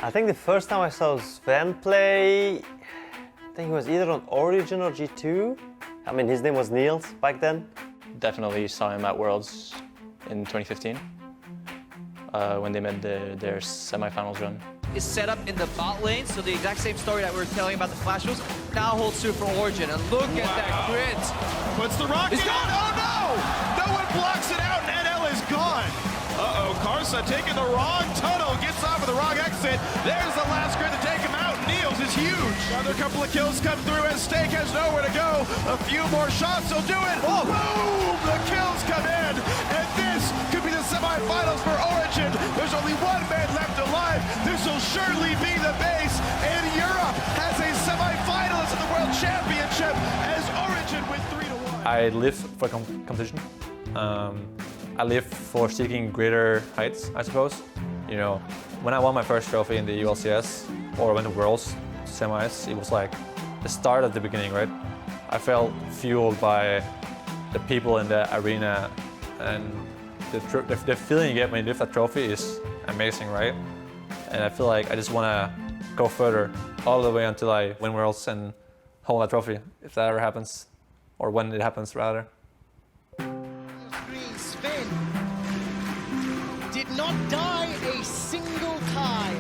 I think the first time I saw Zven play, I think he was either on Origin or G2. I mean, his name was Niels back then. Definitely saw him at Worlds in 2015 when they made their semifinals run. Is set up in the bot lane, so the exact same story that we were telling about the Flash was now holds true for Origin. And look at that crit. Puts the rocket on. Oh no! No one blocks it out, and NL is gone. Uh-oh, Karsa taking the wrong tunnel, gets off of the wrong exit. There's the last crit to take him out. Niels is huge. Another couple of kills come through as Stake has nowhere to go. A few more shots will do it. Oh. Boom! The kills come in, and this could be the semifinals for Origin. There's only one man left alive. This will surely be the base, and Europe has a semifinalist in the World Championship as Origin with 3-1. I live for competition. I live for seeking greater heights, I suppose. You know, when I won my first trophy in the LCS or went to Worlds semis, it was like the start of the beginning, right? I felt fueled by the people in the arena, and the feeling you get when you lift that trophy is amazing, right? And I feel like I just want to go further all the way until I win Worlds and hold that trophy, if that ever happens, or when it happens, rather. Zven did not die a single time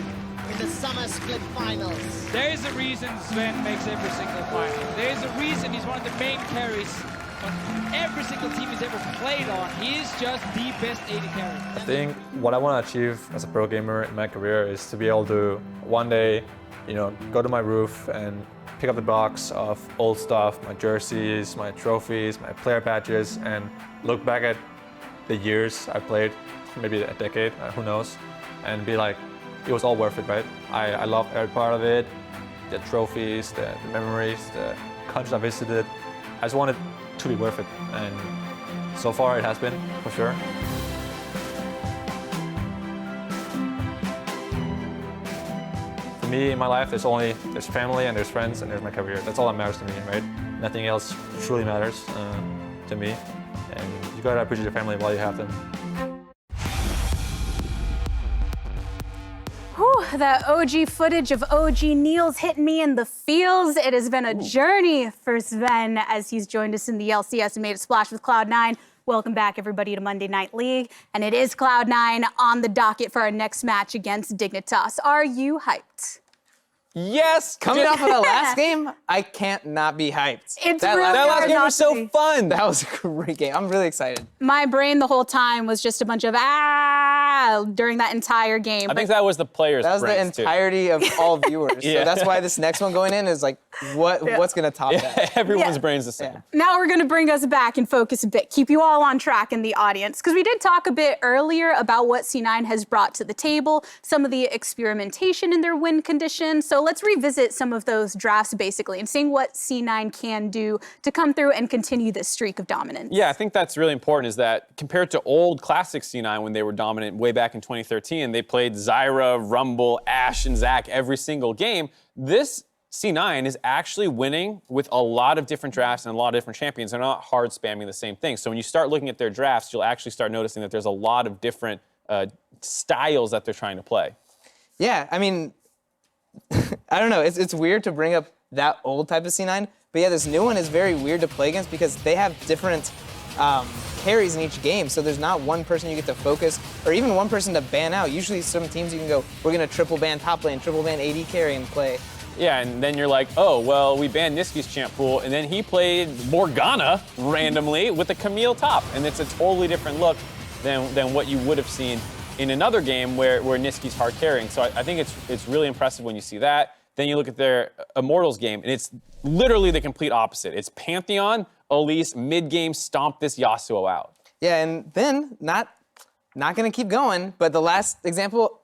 in the Summer Split Finals. There is a reason Zven makes every single final. There is a reason he's one of the main carries on every single team he's ever played on. He is just the best AD carry. I think what I want to achieve as a pro gamer in my career is to be able to one day, you know, go to my roof and pick up the box of old stuff, my jerseys, my trophies, my player badges, and look back at the years I played, maybe a decade, who knows, and be like, it was all worth it, right? I love every part of it, the trophies, the memories, the countries I visited. I just want it to be worth it, and so far it has been, for sure. For me, in my life, there's family and there's friends and there's my career. That's all that matters to me, right? Nothing else truly matters to me, and you gotta appreciate your family while you have them. Whew, that OG footage of OG Niels hitting me in the feels. It has been a journey for Zven as he's joined us in the LCS and made a splash with Cloud9. Welcome back, everybody, to Monday Night League. And it is Cloud9 on the docket for our next match against Dignitas. Are you hyped? Yes! Coming off of the last game, I can't not be hyped. That last game was so fun. That was a great game. I'm really excited. My brain the whole time was just a bunch of during that entire game. I think that was the players' That was the entirety of all viewers. Yeah. So that's why this next one going in is like, what's going to top that? Everyone's brain's the same. Yeah. Now we're going to bring us back and focus a bit, keep you all on track in the audience, because we did talk a bit earlier about what C9 has brought to the table, some of the experimentation in their win conditions. So let's revisit some of those drafts basically and seeing what C9 can do to come through and continue this streak of dominance. Yeah, I think that's really important, is that compared to old classic C9 when they were dominant way back in 2013, they played Zyra, Rumble, Ashe, and Zac every single game. This C9 is actually winning with a lot of different drafts and a lot of different champions. They're not hard spamming the same thing. So when you start looking at their drafts, you'll actually start noticing that there's a lot of different styles that they're trying to play. Yeah, I mean, I don't know. It's weird to bring up that old type of C9, but yeah, this new one is very weird to play against because they have different carries in each game. So there's not one person you get to focus, or even one person to ban out. Usually some teams you can go, we're gonna triple ban top lane, triple ban AD carry and play. Yeah, and then you're like, oh, well, we banned Nisqy's champ pool, and then he played Morgana randomly with a Camille top, and it's a totally different look than what you would have seen in another game where Nisqy's hard carrying. So I think it's really impressive when you see that. Then you look at their Immortals game, and it's literally the complete opposite. It's Pantheon, Elise, mid-game, stomp this Yasuo out. Yeah, and then, not gonna keep going, but the last example,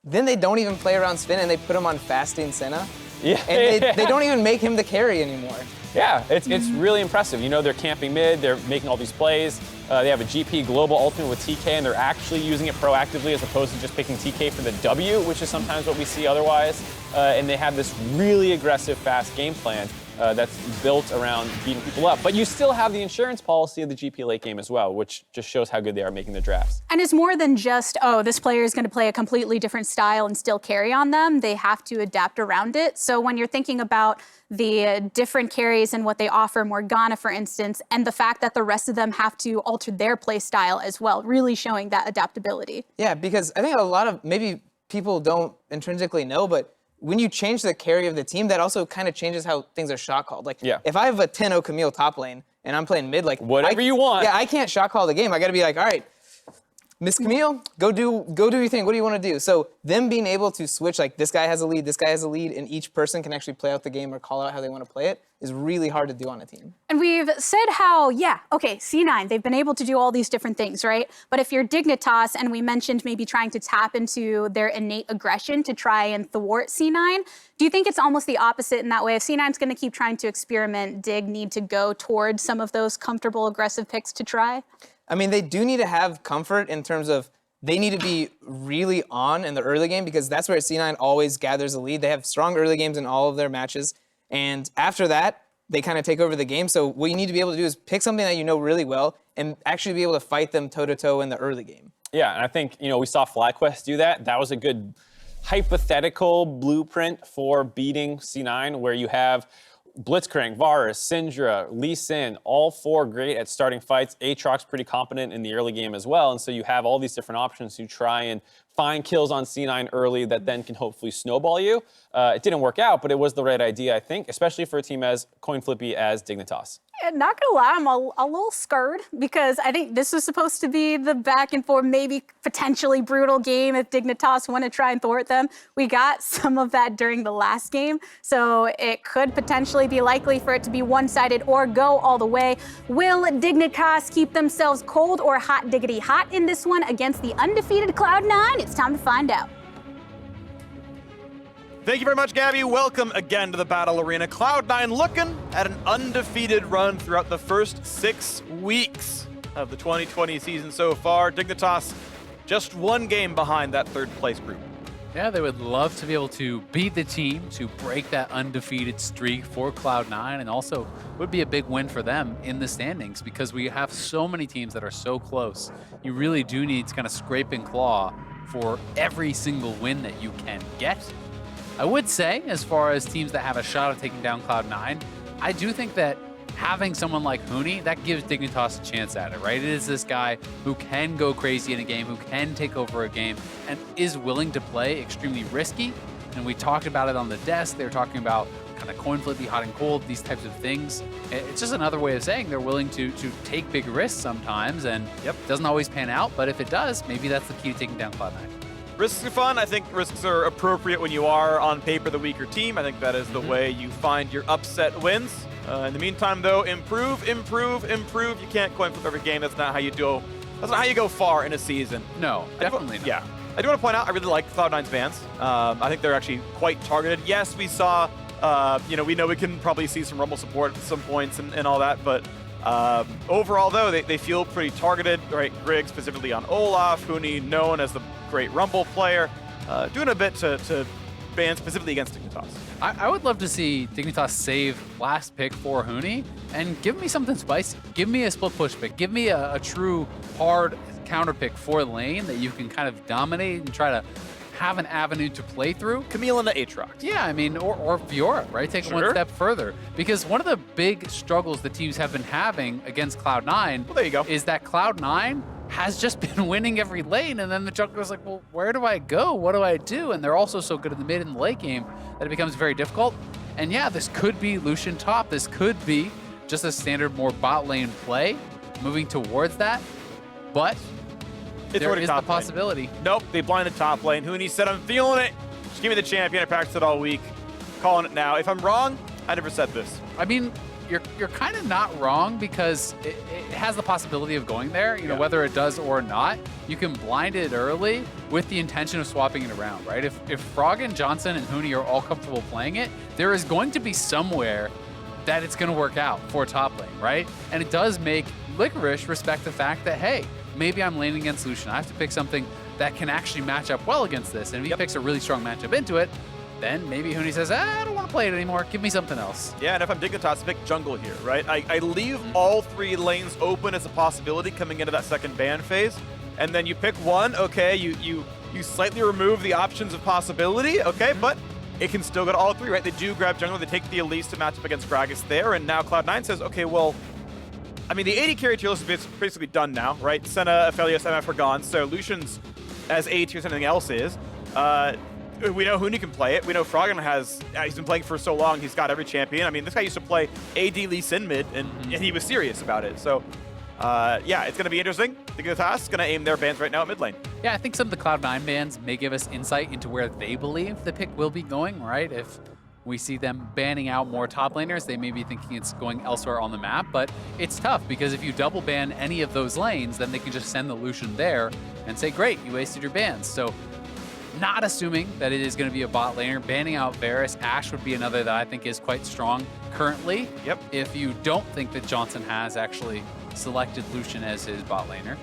then they don't even play around Zven and they put him on fasting Senna. Yeah. And they don't even make him the carry anymore. Yeah, it's really impressive. You know, they're camping mid, they're making all these plays. They have a GP global ultimate with TK, and they're actually using it proactively as opposed to just picking TK for the W, which is sometimes what we see otherwise. And they have this really aggressive, fast game plan. that's built around beating people up. But you still have the insurance policy of the GP late game as well, which just shows how good they are making the drafts. And it's more than just, oh, this player is going to play a completely different style and still carry on them. They have to adapt around it. So when you're thinking about the different carries and what they offer, Morgana, for instance, and the fact that the rest of them have to alter their play style as well, really showing that adaptability. Yeah, because I think a lot of maybe people don't intrinsically know, but when you change the carry of the team, that also kind of changes how things are shot called. Like, if I have a 10-0 Camille top lane and I'm playing mid, like whatever you want. Yeah, I can't shot call the game. I got to be like, all right, Miss Camille, go do your thing. What do you want to do? So them being able to switch, like this guy has a lead, this guy has a lead, and each person can actually play out the game or call out how they want to play it is really hard to do on a team. And we've said how, yeah, okay, C9, they've been able to do all these different things, right? But if you're Dignitas, and we mentioned maybe trying to tap into their innate aggression to try and thwart C9, do you think it's almost the opposite in that way? If C9's going to keep trying to experiment, Dig need to go towards some of those comfortable, aggressive picks to try? I mean, they do need to have comfort in terms of they need to be really on in the early game because that's where C9 always gathers a lead. They have strong early games in all of their matches. And after that, they kind of take over the game. So what you need to be able to do is pick something that you know really well and actually be able to fight them toe-to-toe in the early game. Yeah, and I think, we saw FlyQuest do that. That was a good hypothetical blueprint for beating C9 where you have Blitzcrank, Varus, Syndra, Lee Sin, all four great at starting fights. Aatrox pretty competent in the early game as well. And so you have all these different options to try and find kills on C9 early that then can hopefully snowball you. It didn't work out, but it was the right idea, I think, especially for a team as coin flippy as Dignitas. Yeah, not gonna lie, I'm a little scared because I think this was supposed to be the back and forth, maybe potentially brutal game if Dignitas want to try and thwart them. We got some of that during the last game, so it could potentially be likely for it to be one-sided or go all the way. Will Dignitas keep themselves cold or hot diggity hot in this one against the undefeated Cloud9? It's time to find out. Thank you very much, Gabby. Welcome again to the Battle Arena. Cloud9 looking at an undefeated run throughout the first 6 weeks of the 2020 season so far. Dignitas just one game behind that third place group. Yeah, they would love to be able to beat the team to break that undefeated streak for Cloud9, and also would be a big win for them in the standings because we have so many teams that are so close. You really do need to kind of scrape and claw for every single win that you can get. I would say, as far as teams that have a shot at taking down Cloud9, I do think that having someone like Huni, that gives Dignitas a chance at it, right? It is this guy who can go crazy in a game, who can take over a game, and is willing to play extremely risky. And we talked about it on the desk. They were talking about kind of coin flippy, hot and cold, these types of things. It's just another way of saying they're willing to take big risks sometimes, and it doesn't always pan out, but if it does, maybe that's the key to taking down Cloud9. Risks are fun. I think risks are appropriate when you are on paper the weaker team. I think that is the way you find your upset wins. In the meantime, though, improve, improve, improve. You can't coin flip every game. That's not how you do. That's not how you go far in a season. No, definitely not. Yeah. I do want to point out, I really like Cloud9's bans. I think they're actually quite targeted. Yes, we saw, we know we can probably see some Rumble support at some points and all that, but overall, though, they feel pretty targeted, right? Grig specifically on Olaf, Huni known as the great Rumble player, doing a bit to ban specifically against Dignitas. I would love to see Dignitas save last pick for Huni and give me something spicy. Give me a split push pick. Give me a true hard counter pick for lane that you can kind of dominate and try to have an avenue to play through. Camille and the Aatrox. Yeah, I mean, or Fiora, right? Take one step further. Because one of the big struggles the teams have been having against Cloud9 there you go. is that Cloud9 has just been winning every lane, and then the jungler's like, well, where do I go? What do I do? And they're also so good in the mid and the late game that it becomes very difficult. And yeah, this could be Lucian top. This could be just a standard more bot lane play, moving towards that. But there is the possibility. Nope, they blinded top lane. Huni said, I'm feeling it. Just give me the champion. I practiced it all week. Calling it now. If I'm wrong, I never said this. I mean, you're kind of not wrong because it has the possibility of going there, you know, whether it does or not. You can blind it early with the intention of swapping it around, right? If Froggen, Johnsun, and Huni are all comfortable playing it, there is going to be somewhere that it's going to work out for top lane, right? And it does make Licorice respect the fact that, hey, maybe I'm laning against Lucian. I have to pick something that can actually match up well against this. And if he picks a really strong matchup into it, then maybe Huni says, I don't want to play it anymore. Give me something else. Yeah, and if I'm Dignitas, pick jungle here, right? I leave all 3 lanes open as a possibility coming into that second ban phase, and then you pick one, okay, you slightly remove the options of possibility, okay, but it can still go to all 3, right? They do grab jungle, they take the Elise to match up against Gragas there, and now Cloud9 says, okay, well, I mean, the AD carry tier list is basically done now, right? Senna, Aphelios, MF are gone, so Lucian's as A tier as anything else is. We know Huni can play it. We know Froggen has, he's been playing for so long, he's got every champion. I mean, this guy used to play AD Elise in mid, and he was serious about it. So, yeah, it's going to be interesting. Dignitas going to aim their bans right now at mid lane. Yeah, I think some of the Cloud9 bans may give us insight into where they believe the pick will be going, right? If we see them banning out more top laners, they may be thinking it's going elsewhere on the map, but it's tough because if you double ban any of those lanes, then they can just send the Lucian there and say, great, you wasted your bans. So not assuming that it is going to be a bot laner, banning out Varus, Ashe would be another that I think is quite strong currently. Yep. If you don't think that Johnsun has actually selected Lucian as his bot laner.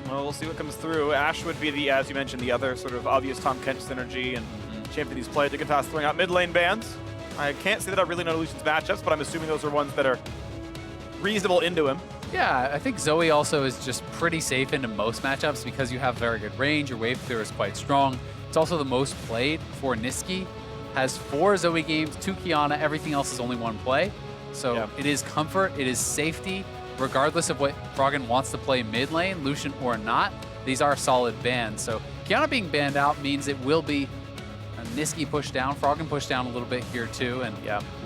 Well, we'll see what comes through. Ashe would be the, as you mentioned, the other sort of obvious Tahm Kench synergy and champion he's played. Dignitas throwing out mid lane bans. I can't say that I really know Lucian's matchups, but I'm assuming those are ones that are reasonable into him. Yeah, I think Zoe also is just pretty safe into most matchups because you have very good range. Your wave clear is quite strong. It's also the most played for Nisqy. Has 4 Zoe games, 2 Kiana. Everything else is only 1 play. So it is comfort, it is safety. Regardless of what Froggen wants to play mid lane, Lucian or not, these are solid bans. So Kiana being banned out means it will be a Nisqy push down, Froggen push down a little bit here too, and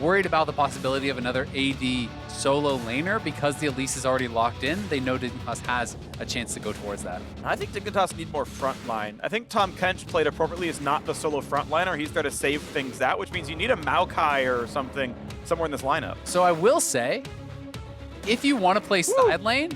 worried about the possibility of another AD solo laner because the Elise is already locked in. They know Dignitas has a chance to go towards that. I think Dignitas need more frontline. I think Tahm Kench played appropriately as not the solo frontliner. He's there to save things out, which means you need a Maokai or something somewhere in this lineup. So I will say, if you want to play side lane,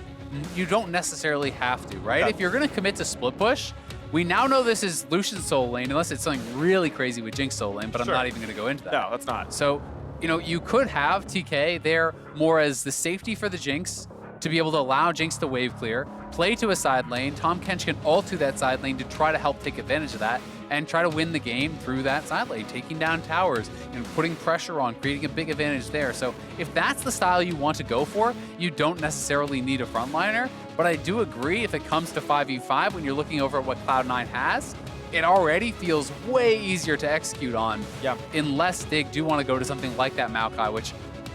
you don't necessarily have to, right? If you're going to commit to split push, we now know this is Lucian's solo lane, unless it's something really crazy with Jinx solo lane, but I'm not even going to go into that. No, that's not. So, you know, you could have TK there more as the safety for the Jinx to be able to allow Jinx to wave clear, play to a side lane. Tahm Kench can ult to that side lane to try to help take advantage of that and try to win the game through that side lane, taking down towers and putting pressure on, creating a big advantage there. So if that's the style you want to go for, you don't necessarily need a frontliner. But I do agree if it comes to 5v5, when you're looking over at what Cloud9 has, it already feels way easier to execute on unless they do want to go to something like that Maokai, which,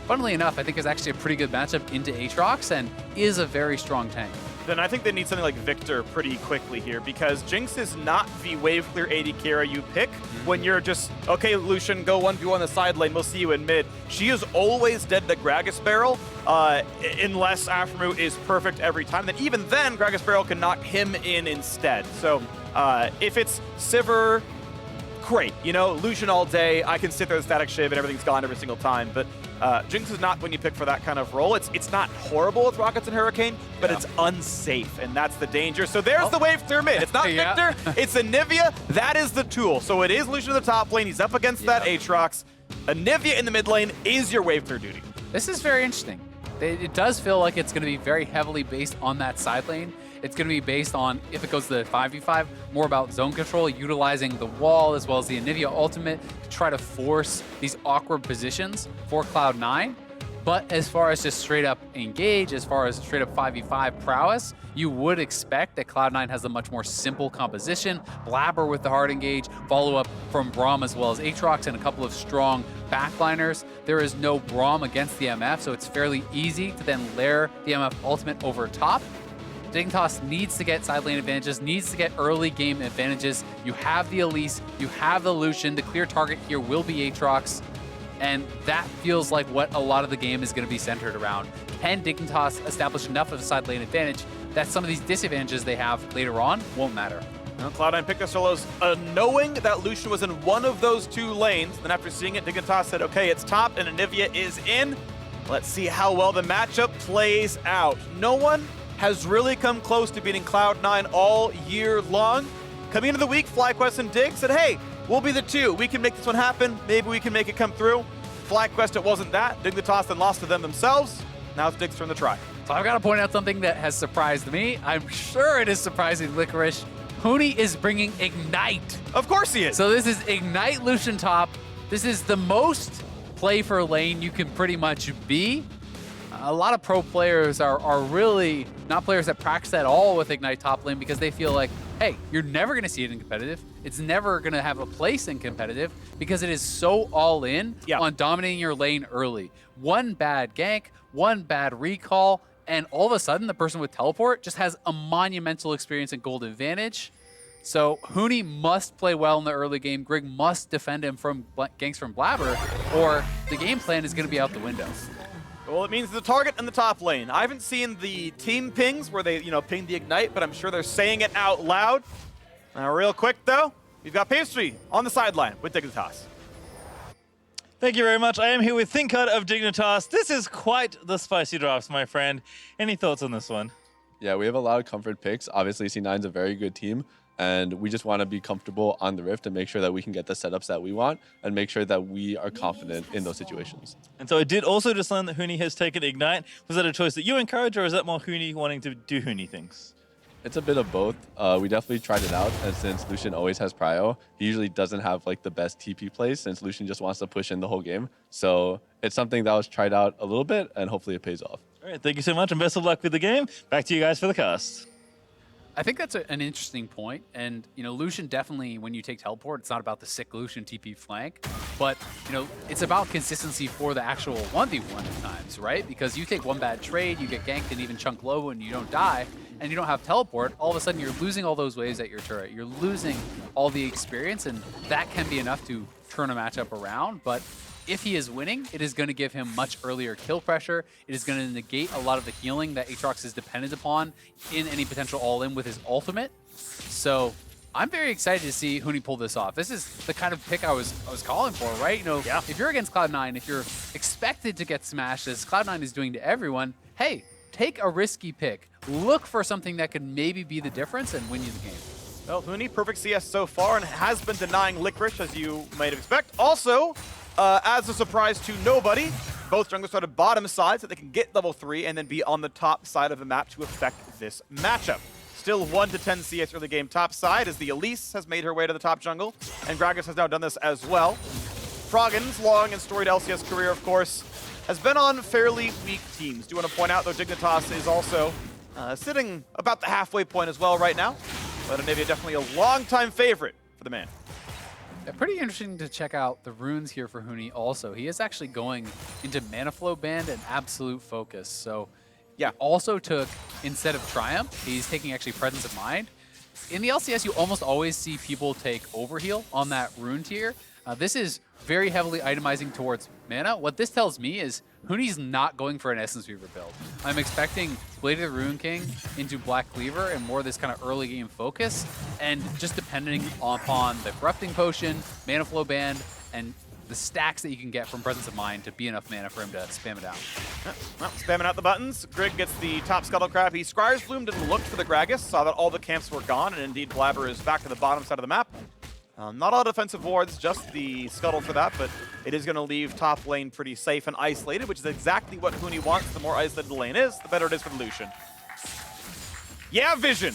funnily enough, I think is actually a pretty good matchup into Aatrox and is a very strong tank. Then I think they need something like Victor pretty quickly here, because Jinx is not the wave clear AD carry you pick when you're just, okay, Lucian, go 1v1 the side lane, we'll see you in mid. She is always dead to Gragas barrel, unless aphromoo is perfect every time. Then even then, Gragas barrel can knock him in instead. So if it's Sivir, great. You know, Lucian all day, I can sit there with static shiv and everything's gone every single time, but Jinx is not when you pick for that kind of role. It's not horrible with Rockets and Hurricane, but it's unsafe, and that's the danger. So there's the wave clear mid. It's not Victor, it's Anivia. That is the tool. So it is Lucian in the top lane. He's up against that Aatrox. Anivia in the mid lane is your wave clear duty. This is very interesting. It does feel like it's going to be very heavily based on that side lane. It's going to be based on, if it goes to the 5v5, more about zone control, utilizing the wall as well as the Anivia ultimate to try to force these awkward positions for Cloud9. But as far as just straight up engage, as far as straight up 5v5 prowess, you would expect that Cloud9 has a much more simple composition. Blaber with the hard engage, follow up from Braum as well as Aatrox and a couple of strong backliners. There is no Braum against the MF, so it's fairly easy to then layer the MF ultimate over top. Dignitas needs to get side lane advantages, needs to get early game advantages. You have the Elise, you have the Lucian. The clear target here will be Aatrox, and that feels like what a lot of the game is going to be centered around. Can Dignitas establish enough of a side lane advantage that some of these disadvantages they have later on won't matter? Well, Cloud9 picked their solos knowing that Lucian was in one of those 2 lanes. Then after seeing it, Dignitas said, okay, it's top and Anivia is in. Let's see how well the matchup plays out. No one has really come close to beating Cloud9 all year long. Coming into the week, FlyQuest and Dig said, hey, we'll be the 2. We can make this one happen. Maybe we can make it come through. FlyQuest, it wasn't that. Dignitas then lost to them themselves. Now it's Dig's turn to try. So I've got to point out something that has surprised me. I'm sure it is surprising Licorice. Huni is bringing Ignite. Of course he is. So this is Ignite Lucian top. This is the most play for lane you can pretty much be. A lot of pro players are really not players that practice at all with Ignite top lane because they feel like, hey, you're never going to see it in competitive. It's never going to have a place in competitive because it is so all in on dominating your lane early. One bad gank, one bad recall, and all of a sudden the person with teleport just has a monumental experience and gold advantage. So Huni must play well in the early game. Grig must defend him from ganks from Blaber, or the game plan is going to be out the window. Well, it means the target in the top lane. I haven't seen the team pings where they, ping the Ignite, but I'm sure they're saying it out loud. Now, real quick, though, we've got Pastry on the sideline with Dignitas. Thank you very much. I am here with Thinkard of Dignitas. This is quite the spicy drafts, my friend. Any thoughts on this one? Yeah, we have a lot of comfort picks. Obviously, C9's a very good team, and we just want to be comfortable on the Rift and make sure that we can get the setups that we want and make sure that we are confident in those situations. And so I did also just learn that Huni has taken Ignite. Was that a choice that you encourage, or is that more Huni wanting to do Huni things? It's a bit of both. We definitely tried it out, and since Lucian always has prio, he usually doesn't have like the best TP plays since Lucian just wants to push in the whole game. So it's something that was tried out a little bit, and hopefully it pays off. All right, thank you so much, and best of luck with the game. Back to you guys for the cast. I think that's an interesting point. And, Lucian definitely, when you take teleport, it's not about the sick Lucian TP flank, but, it's about consistency for the actual 1v1 at times, right? Because you take one bad trade, you get ganked and even chunk low and you don't die, and you don't have teleport, all of a sudden you're losing all those waves at your turret. You're losing all the experience, and that can be enough to turn a matchup around. But if he is winning, it is going to give him much earlier kill pressure. It is going to negate a lot of the healing that Aatrox is dependent upon in any potential all-in with his ultimate. So I'm very excited to see Huni pull this off. This is the kind of pick I was calling for, right? If you're against Cloud9, if you're expected to get smashed, as Cloud9 is doing to everyone, hey, take a risky pick. Look for something that could maybe be the difference and win you the game. Well, Huni, perfect CS so far, and has been denying Licorice, as you might expect. Also, as a surprise to nobody, both junglers started bottom side so they can get level 3 and then be on the top side of the map to affect this matchup. Still 1 to 10 CS early game top side as the Elise has made her way to the top jungle, and Gragas has now done this as well. Froggen's long and storied LCS career, of course, has been on fairly weak teams. Do want to point out, though, Dignitas is also sitting about the halfway point as well right now, but Anivia definitely a long-time favorite for the man. Yeah, pretty interesting to check out the runes here for Huni also. He is actually going into Mana Flow Band and Absolute Focus. So yeah, also took, instead of Triumph, he's taking actually Presence of Mind. In the LCS, you almost always see people take Overheal on that rune tier. This is very heavily itemizing towards mana. What this tells me is Huni's not going for an Essence Weaver build. I'm expecting Blade of the Rune King into Black Cleaver and more of this kind of early game focus, and just depending upon the Corrupting Potion, Mana Flow Band, and the stacks that you can get from Presence of Mind to be enough mana for him to spam it out. Well, spamming out the buttons. Grig gets the top Scuttle Crab. He Scryer's Bloomed and looked for the Gragas, saw that all the camps were gone, and indeed Blaber is back to the bottom side of the map. Not a lot of defensive wards, just the Scuttle for that, but it is going to leave top lane pretty safe and isolated, which is exactly what Huni wants. The more isolated the lane is, the better it is for the Lucian. Yeah, vision!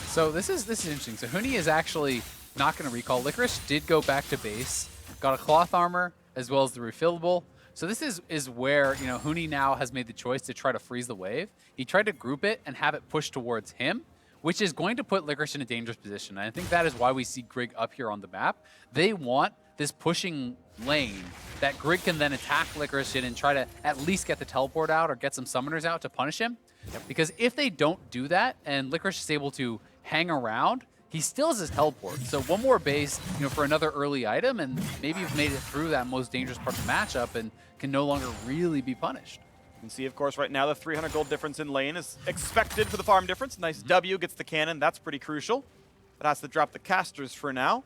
So this is interesting. So Huni is actually not going to recall. Licorice did go back to base, got a cloth armor, as well as the refillable. So this is where, Huni now has made the choice to try to freeze the wave. He tried to group it and have it push towards him, which is going to put Licorice in a dangerous position. And I think that is why we see Grig up here on the map. They want this pushing lane that Grig can then attack Licorice in and try to at least get the teleport out or get some summoners out to punish him. Because if they don't do that and Licorice is able to hang around, he still has his teleport. So one more base, for another early item, and maybe you've made it through that most dangerous part of the matchup and can no longer really be punished. You can see, of course, right now the 300 gold difference in lane is expected for the farm difference. Nice W gets the cannon. That's pretty crucial. But has to drop the casters for now.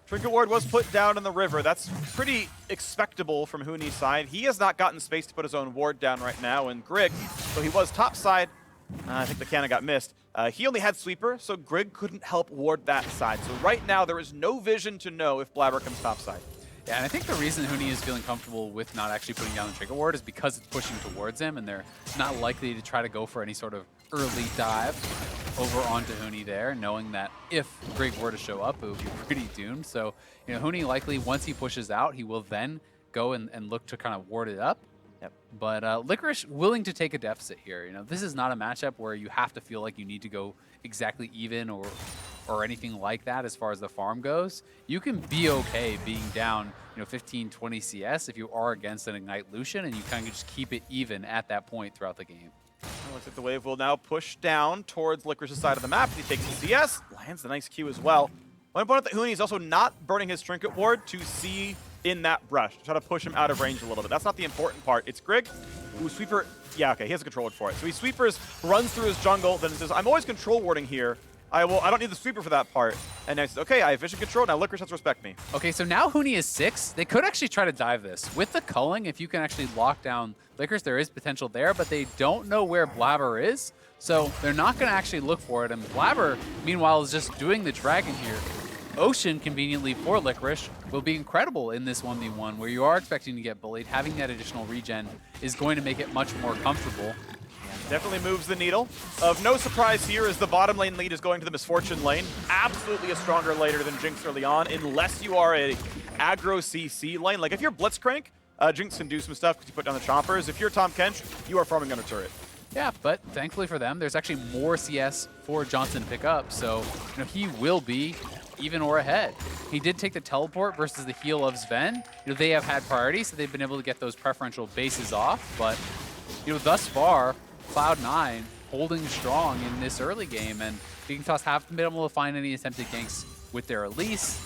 Trinket Ward was put down in the river. That's pretty expectable from Huni's side. He has not gotten space to put his own ward down right now. And Grig, so he was top side. I think the cannon got missed. He only had Sweeper, so Grig couldn't help ward that side. So right now there is no vision to know if Blaber comes top side. Yeah, and I think the reason Huni is feeling comfortable with not actually putting down the Trinket Ward is because it's pushing towards him, and they're not likely to try to go for any sort of early dive. over onto Huni there, knowing that if Grig were to show up, it would be pretty doomed. So, you know, Huni likely, once he pushes out, he will then go and look to kind of ward it up. Yep. But Licorice willing to take a deficit here. You know, this is not a matchup where you have to feel like you need to go exactly even or anything like that as far as the farm goes. You can be okay being down, you know, 15, 20 CS if you are against an Ignite Lucian, and you kind of just keep it even at that point throughout the game. Looks like the wave will now push down towards Licorice's side of the map. He takes the CS, lands the nice Q as well. One point that Huni is also not burning his Trinket Ward to see in that brush, to try to push him out of range a little bit. That's not the important part. It's Grig, who Sweeper, yeah, okay, he has a control ward for it. So he Sweepers, runs through his jungle, then says, I'm always control warding here. I don't need the Sweeper for that part. And then he says, okay, I have vision control, now Licorice has to respect me. Okay, so now Huni is 6. They could actually try to dive this. With the culling, if you can actually lock down Licorice, there is potential there, but they don't know where Blaber is, so they're not going to actually look for it. And Blaber, meanwhile, is just doing the dragon here. Ocean, conveniently for Licorice, will be incredible in this 1v1, where you are expecting to get bullied. Having that additional regen is going to make it much more comfortable. Definitely moves the needle. Of no surprise here is the bottom lane lead is going to the Misfortune lane. Absolutely a stronger laner than Jinx early on, unless you are a aggro CC lane. Like if you're Blitzcrank, Jinx can do some stuff because you put down the chompers. If you're Tahm Kench, you are farming under turret. Yeah, but thankfully for them, there's actually more CS for Johnsun to pick up, so you know, he will be even or ahead. He did take the teleport versus the heal of Zven. You know, they have had priority, so they've been able to get those preferential bases off, but you know, thus far, Cloud9 holding strong in this early game, and Dignitas haven't been able to find any attempted ganks with their Elise.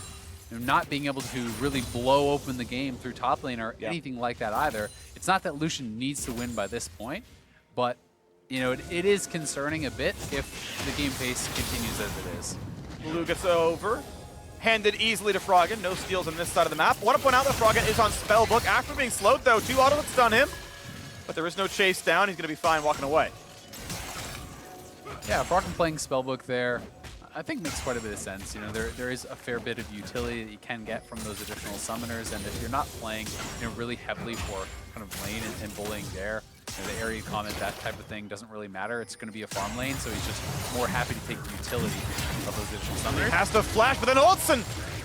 You know, not being able to really blow open the game through top lane or anything like that either. It's not that Lucian needs to win by this point, but you know, it is concerning a bit if the game pace continues as it is. Blue gets over. Handed easily to Froggen. No steals on this side of the map. Want to point out that Froggen is on Spellbook. After being slowed, though, 2 auto hits stun him. But there is no chase down. He's going to be fine walking away. Yeah, Froggen playing Spellbook there, I think makes quite a bit of sense. You know, there is a fair bit of utility that you can get from those additional summoners, and if you're not playing, you know, really heavily for kind of lane and bullying there, you know, the area comment, that type of thing doesn't really matter. It's going to be a farm lane, so he's just more happy to take the utility of those additional summoners. He has to flash, but then Olsen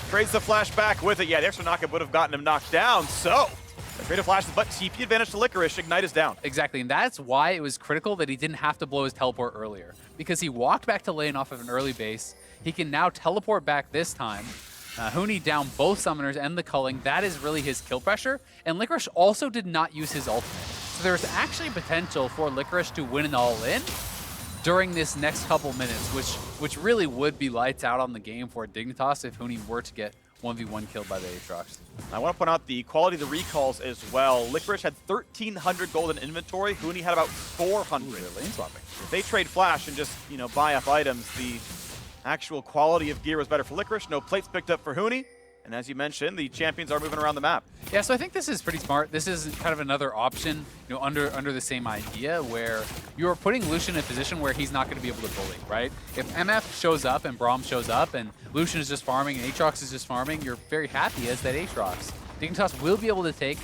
trades the flash back with it. Yeah, the extra knockup would have gotten him knocked down, so the creative flash, but TP advantage to Licorice. Ignite is down. Exactly, and that's why it was critical that he didn't have to blow his teleport earlier, because he walked back to lane off of an early base. He can now teleport back this time. Huni down both summoners and the culling. That is really his kill pressure, and Licorice also did not use his ultimate. So there's actually potential for Licorice to win an all-in during this next couple minutes, which really would be lights out on the game for Dignitas if Huni were to get 1v1 killed by the Aatrox. I want to point out the quality of the recalls as well. Licorice had 1,300 gold in inventory. Huni had about 400. Ooh, lane swapping. If they trade flash and just, you know, buy up items, the actual quality of gear was better for Licorice. No plates picked up for Huni. And as you mentioned, the champions are moving around the map. Yeah, so I think this is pretty smart. This is kind of another option, you know, under the same idea where you're putting Lucian in a position where he's not going to be able to bully, right? If MF shows up and Braum shows up and Lucian is just farming and Aatrox is just farming, you're very happy as that Aatrox. Dignitas will be able to take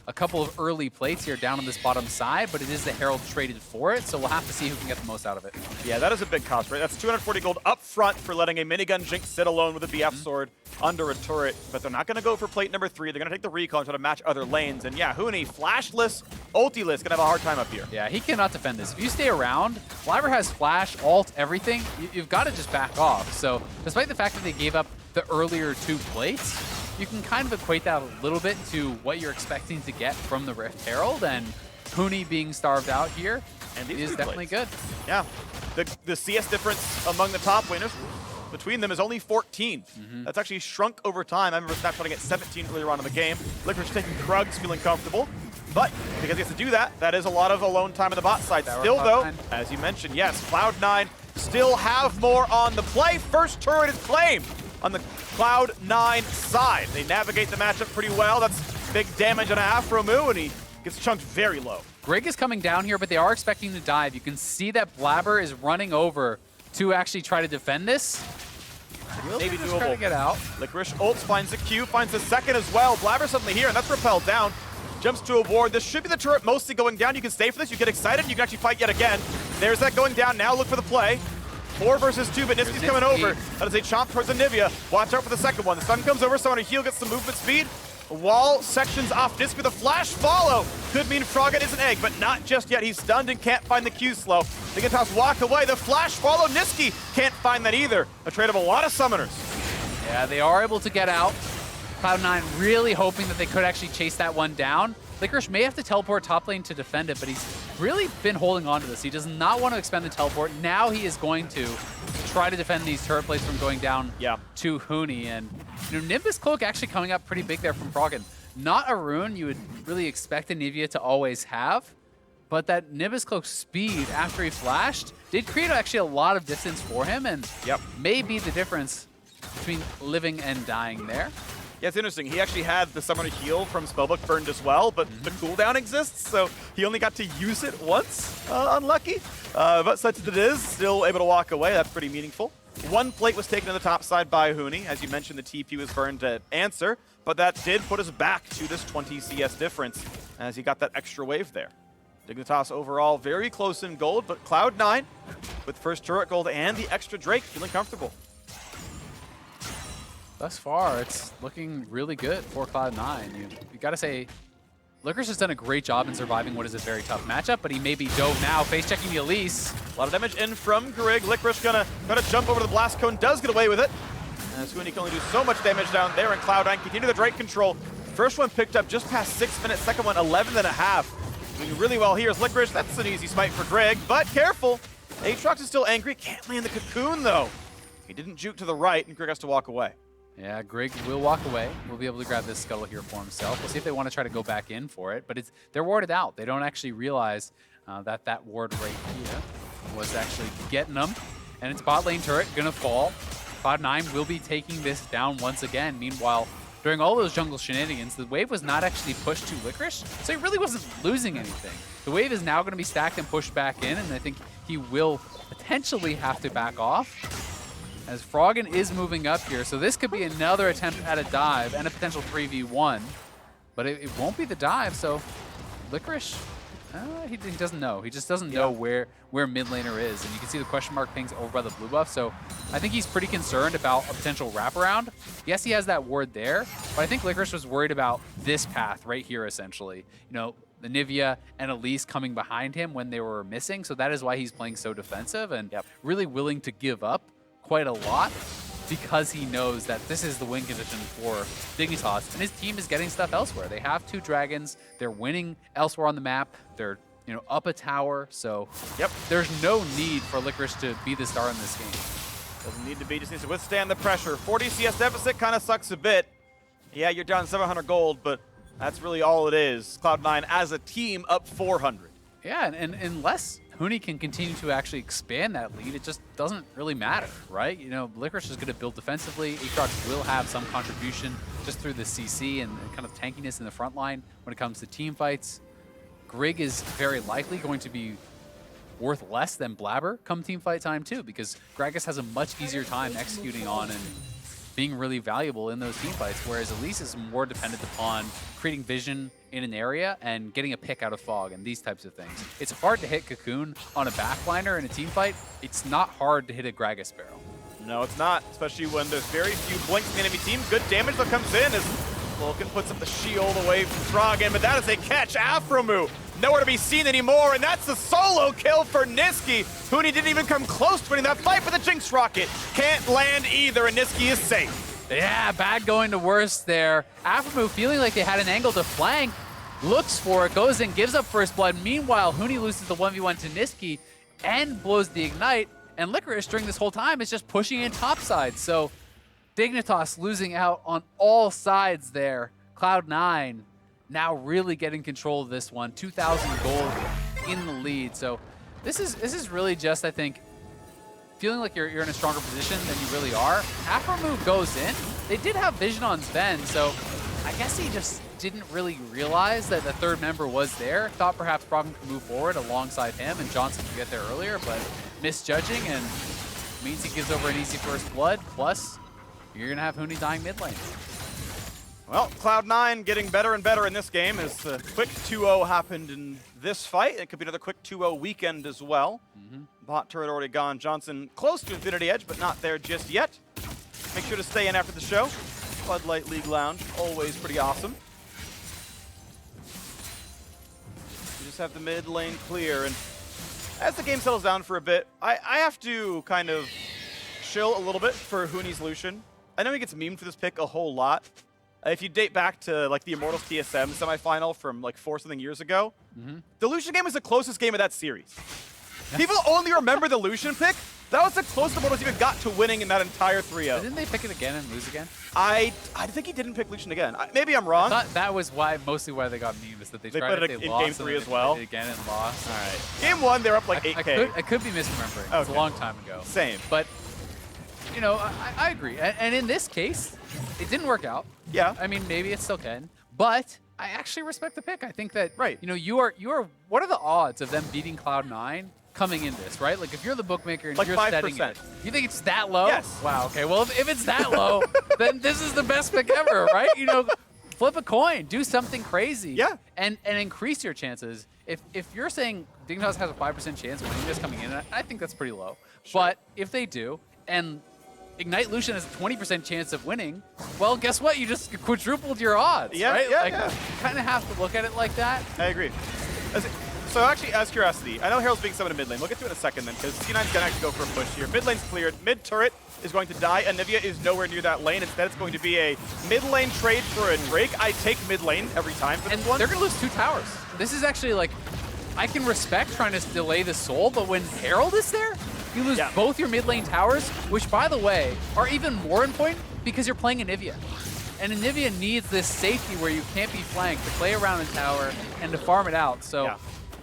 a couple of early plates here down on this bottom side, but it is the Herald traded for it, so we'll have to see who can get the most out of it. Yeah, that is a big cost, right? That's 240 gold up front for letting a minigun Jinx sit alone with a BF sword under a turret, but they're not going to go for plate number 3. They're going to take the recall and try to match other lanes, and yeah, Huni, flashless, ultiless, going to have a hard time up here. Yeah, he cannot defend this. If you stay around, Blaber has flash, ult, everything, you've got to just back off. So despite the fact that they gave up the earlier 2 plates, you can kind of equate that a little bit to what you're expecting to get from the Rift Herald, and Huni being starved out here is definitely good. Yeah, the CS difference among the top laners between them is only 14. That's actually shrunk over time. I remember snapshotting at 17 earlier on in the game. Licorice taking Krugs, feeling comfortable. But because he has to do that, that is a lot of alone time on the bot side. Still though, as you mentioned, yes, Cloud9 still have more on the play. First turret is claimed on the Cloud9 side. They navigate the matchup pretty well. That's big damage on aphromoo, and he gets chunked very low. Grig is coming down here, but they are expecting to dive. You can see that Blaber is running over to actually try to defend this. Maybe doable. Trying to get out. Licorice ults, finds the Q, finds the second as well. Blaber suddenly here, and that's repelled down. Jumps to a ward. This should be the turret mostly going down. You can stay for this. You get excited. You can actually fight yet again. There's that going down. Now look for the play. 4 versus 2, but Nisqy's coming over. That is a chomp towards Anivia. Watch out for the second one. The stun comes over, someone to heal gets some movement speed. Wall sections off Nisqy with a flash follow. Could mean Froggen is an egg, but not just yet. He's stunned and can't find the Q slow. Dignitas walk away. The flash follow. Nisqy can't find that either. A trade of a lot of summoners. Yeah, they are able to get out. Cloud9 really hoping that they could actually chase that one down. Licorice may have to teleport top lane to defend it, but he's really been holding on to this. He does not want to expend the teleport. Now he is going to try to defend these turret plates from going down to Huni. And Nimbus Cloak actually coming up pretty big there from Froggen. Not a rune you would really expect Anivia to always have, but that Nimbus Cloak speed after he flashed did create actually a lot of distance for him, and may be the difference between living and dying there. Yeah, it's interesting. He actually had the Summoner Heal from Spellbook burned as well, but the cooldown exists, so he only got to use it once. Unlucky. But such as it is, still able to walk away. That's pretty meaningful. One plate was taken to the top side by Huni. As you mentioned, the TP was burned to answer, but that did put us back to this 20 CS difference as he got that extra wave there. Dignitas overall very close in gold, but Cloud9 with first turret gold and the extra Drake feeling comfortable. Thus far, it's looking really good for Cloud9. You got to say, Licorice has done a great job in surviving what is a very tough matchup, but he may be dove now, face-checking the Elise. A lot of damage in from Grig. Licorice gonna jump over the blast cone, does get away with it. As Huni can only do so much damage down there, and Cloud9 continue the Drake control. First one picked up just past 6 minutes, second one 11.5. Doing really well here is Licorice. That's an easy smite for Grig, but careful. Aatrox is still angry, can't land the cocoon though. He didn't juke to the right, and Grig has to walk away. Yeah, Grig will walk away. We'll be able to grab this scuttle here for himself. We'll see if they want to try to go back in for it, but they're warded out. They don't actually realize that ward right here was actually getting them. And it's bot lane turret gonna fall. Cloud9 will be taking this down once again. Meanwhile, during all those jungle shenanigans, the wave was not actually pushed to Licorice, so he really wasn't losing anything. The wave is now gonna be stacked and pushed back in, and I think he will potentially have to back off, as Froggen is moving up here. So this could be another attempt at a dive and a potential 3v1, but it won't be the dive. So Licorice, he doesn't know. He just doesn't know where mid laner is. And you can see the question mark pings over by the blue buff. So I think he's pretty concerned about a potential wraparound. Yes, he has that ward there, but I think Licorice was worried about this path right here, essentially. Anivia and Elise coming behind him when they were missing. So that is why he's playing so defensive and really willing to give up quite a lot, because he knows that this is the win condition for Dignitas, and his team is getting stuff elsewhere. They have 2 dragons, they're winning elsewhere on the map, they're up a tower, so there's no need for Licorice to be the star in this game. Doesn't need to be, just needs to withstand the pressure. 40 CS deficit kind of sucks a bit. Yeah, you're down 700 gold, but that's really all it is. Cloud9 as a team up 400. Yeah, and unless Huni can continue to actually expand that lead, it just doesn't really matter, right? Licorice is going to build defensively. Aatrox will have some contribution just through the CC and kind of tankiness in the front line when it comes to team fights. Grig is very likely going to be worth less than Blaber come team fight time too, because Gragas has a much easier time executing on and being really valuable in those team fights, whereas Elise is more dependent upon creating vision in an area and getting a pick out of fog and these types of things. It's hard to hit Cocoon on a backliner in a team fight. It's not hard to hit a Gragas barrel. No, it's not, especially when there's very few blinks in the enemy team. Good damage that comes in as Vulcan puts up the shield away from Froggen, but that is a catch. aphromoo nowhere to be seen anymore, and that's the solo kill for Nisqy. Huni didn't even come close to winning that fight, but the Jinx rocket can't land either, and Nisqy is safe. Yeah, bad going to worse there. aphromoo feeling like they had an angle to flank, looks for it, goes in, gives up first blood. Meanwhile, Huni loses the 1v1 to Nisqy and blows the ignite, and Licorice during this whole time is just pushing in topside. So Dignitas losing out on all sides there. Cloud9 now really getting control of this one. 2,000 gold in the lead. So this is really just, I think, feeling like you're in a stronger position than you really are. aphromoo goes in. They did have vision on Zven, so I guess he just didn't really realize that the third member was there. Thought perhaps Braum could move forward alongside him and Johnsun could get there earlier, but misjudging, and means he gives over an easy first blood. Plus, you're going to have Huni dying mid lane. Well, Cloud9 getting better and better in this game as the quick 2-0 happened in this fight. It could be another quick 2-0 weekend as well. Bot turret already gone. Johnsun close to Infinity Edge, but not there just yet. Make sure to stay in after the show. Floodlight League Lounge, always pretty awesome. You just have the mid lane clear, and as the game settles down for a bit, I have to kind of chill a little bit for Huni's Lucian. I know he gets memed for this pick a whole lot. If you date back to like the Immortals TSM semifinal from like 4-something years ago, the Lucian game was the closest game of that series. People only remember the Lucian pick. That was the closest Immortals even got to winning in that entire 3-0. Didn't they pick it again and lose again? I think he didn't pick Lucian again. Maybe I'm wrong. I thought that was mostly why they got memed, is that they tried put it it, in lost, game 3 and as well. They did it again and lost. All right. Game 1, they're up like 8K. I could be misremembering. It's a long time ago. Same. But, you know, I agree. And in this case, it didn't work out. Yeah. I mean, maybe it still can. But I actually respect the pick. I think that, you know, you are. What are the odds of them beating Cloud9 coming in this, right? Like, if you're the bookmaker and like you're 5%. setting it, you think it's that low? Yes. Wow, okay. Well, if it's that low, then this is the best pick ever, right? You know, flip a coin, do something crazy. Yeah. And increase your chances. If you're saying Dignitas has a 5% chance of winning this coming in, I think that's pretty low. Sure. But if they do, and Ignite Lucian has a 20% chance of winning, well, guess what? You just quadrupled your odds, right? You kind of have to look at it like that. I agree. So actually, as curiosity, I know Herald's being summoned in mid lane. We'll get to it in a second then, because C9's going to actually go for a push here. Mid lane's cleared. Mid turret is going to die. Anivia is nowhere near that lane. Instead, it's going to be a mid lane trade for a Grig. I take mid lane every time for this one. They're going to lose 2 towers. This is actually like, I can respect trying to delay the soul, but when Herald is there, you lose both your mid lane towers, which, by the way, are even more important because you're playing Anivia. And Anivia needs this safety where you can't be flanked to play around a tower and to farm it out. So,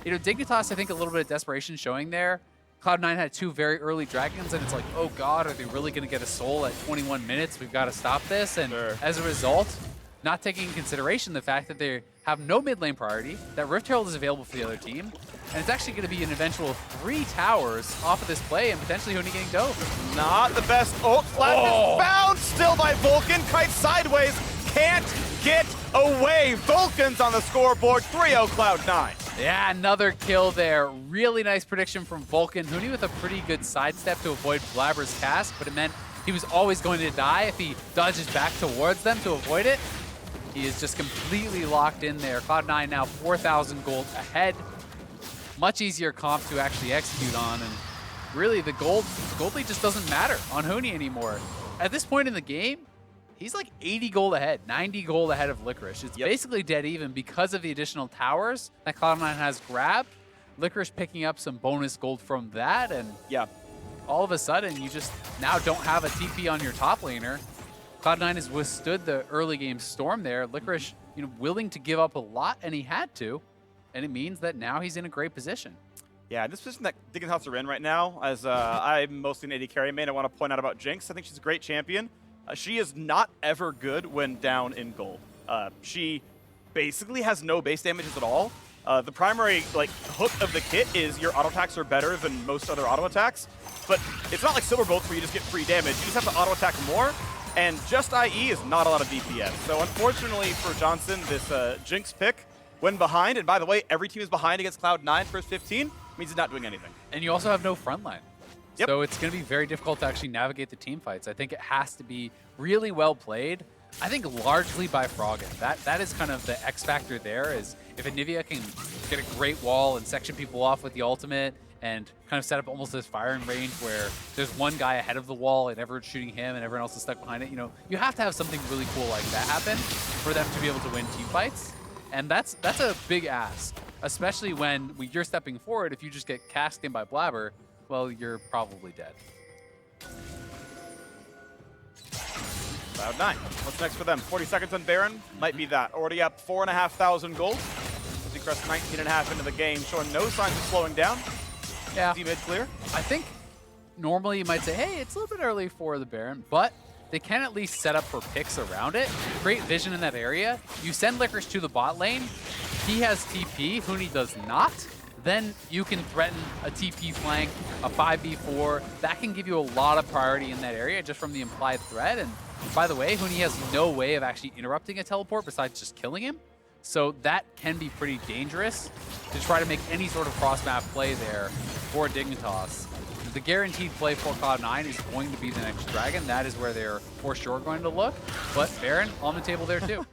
you know, Dignitas, I think a little bit of desperation showing there. Cloud9 had 2 very early dragons, and it's like, oh god, are they really going to get a soul at 21 minutes? We've got to stop this. And as a result, not taking into consideration the fact that they have no mid lane priority, that Rift Herald is available for the other team, and it's actually going to be an eventual 3 towers off of this play, and potentially Huni getting dove. Not the best ult. Flash is found still by Vulcan. Kite sideways. Can't get away. Vulcan's on the scoreboard. 3-0 Cloud9. Yeah, another kill there. Really nice prediction from Vulcan. Huni with a pretty good sidestep to avoid Blaber's cast, but it meant he was always going to die if he dodges back towards them to avoid it. He is just completely locked in there. Cloud9 now 4,000 gold ahead. Much easier comp to actually execute on, and really the gold lead just doesn't matter on Huni anymore. At this point in the game, he's like 80 gold ahead, 90 gold ahead of Licorice. It's basically dead even because of the additional towers that Cloud9 has grabbed. Licorice picking up some bonus gold from that, and all of a sudden you just now don't have a TP on your top laner. Cloud9 has withstood the early game storm there. Licorice, you know, willing to give up a lot, and he had to. And it means that now he's in a great position. Yeah, this position that Dignitas are in right now, as I'm mostly an AD carry main, I want to point out about Jinx. I think she's a great champion. She is not ever good when down in gold. She basically has no base damages at all. The primary hook of the kit is your auto attacks are better than most other auto attacks, but it's not like Silver Bolts where you just get free damage. You just have to auto attack more, and just IE is not a lot of DPS. So unfortunately for Johnsun, this Jinx pick, when behind, and by the way, every team is behind against Cloud9 first 15, means he's not doing anything. And you also have no front line. So it's going to be very difficult to actually navigate the team fights. I think it has to be really well played. I think largely by Froggen. That is kind of the X factor there, is if Anivia can get a great wall and section people off with the ultimate and kind of set up almost this firing range where there's one guy ahead of the wall and everyone's shooting him and everyone else is stuck behind it. You know, you have to have something really cool like that happen for them to be able to win team fights. And that's a big ask, especially when you're stepping forward. If you just get cast in by Blaber, well, you're probably dead. Cloud9. What's next for them? 40 seconds on Baron. Might be that. Already up 4,500 gold. As he crest 19.5 into the game, showing no signs of slowing down. Yeah. D-mid clear. I think normally you might say, hey, it's a little bit early for the Baron, but they can at least set up for picks around it. Great vision in that area. You send Licorice to the bot lane. He has TP. Huni does not. then you can threaten a TP flank, a 5v4. That can give you a lot of priority in that area just from the implied threat. And by the way, Huni has no way of actually interrupting a teleport besides just killing him. So that can be pretty dangerous to try to make any sort of cross-map play there for Dignitas. The guaranteed play for Cloud9 is going to be the next Dragon. That is where they're for sure going to look. But Baron on the table there too.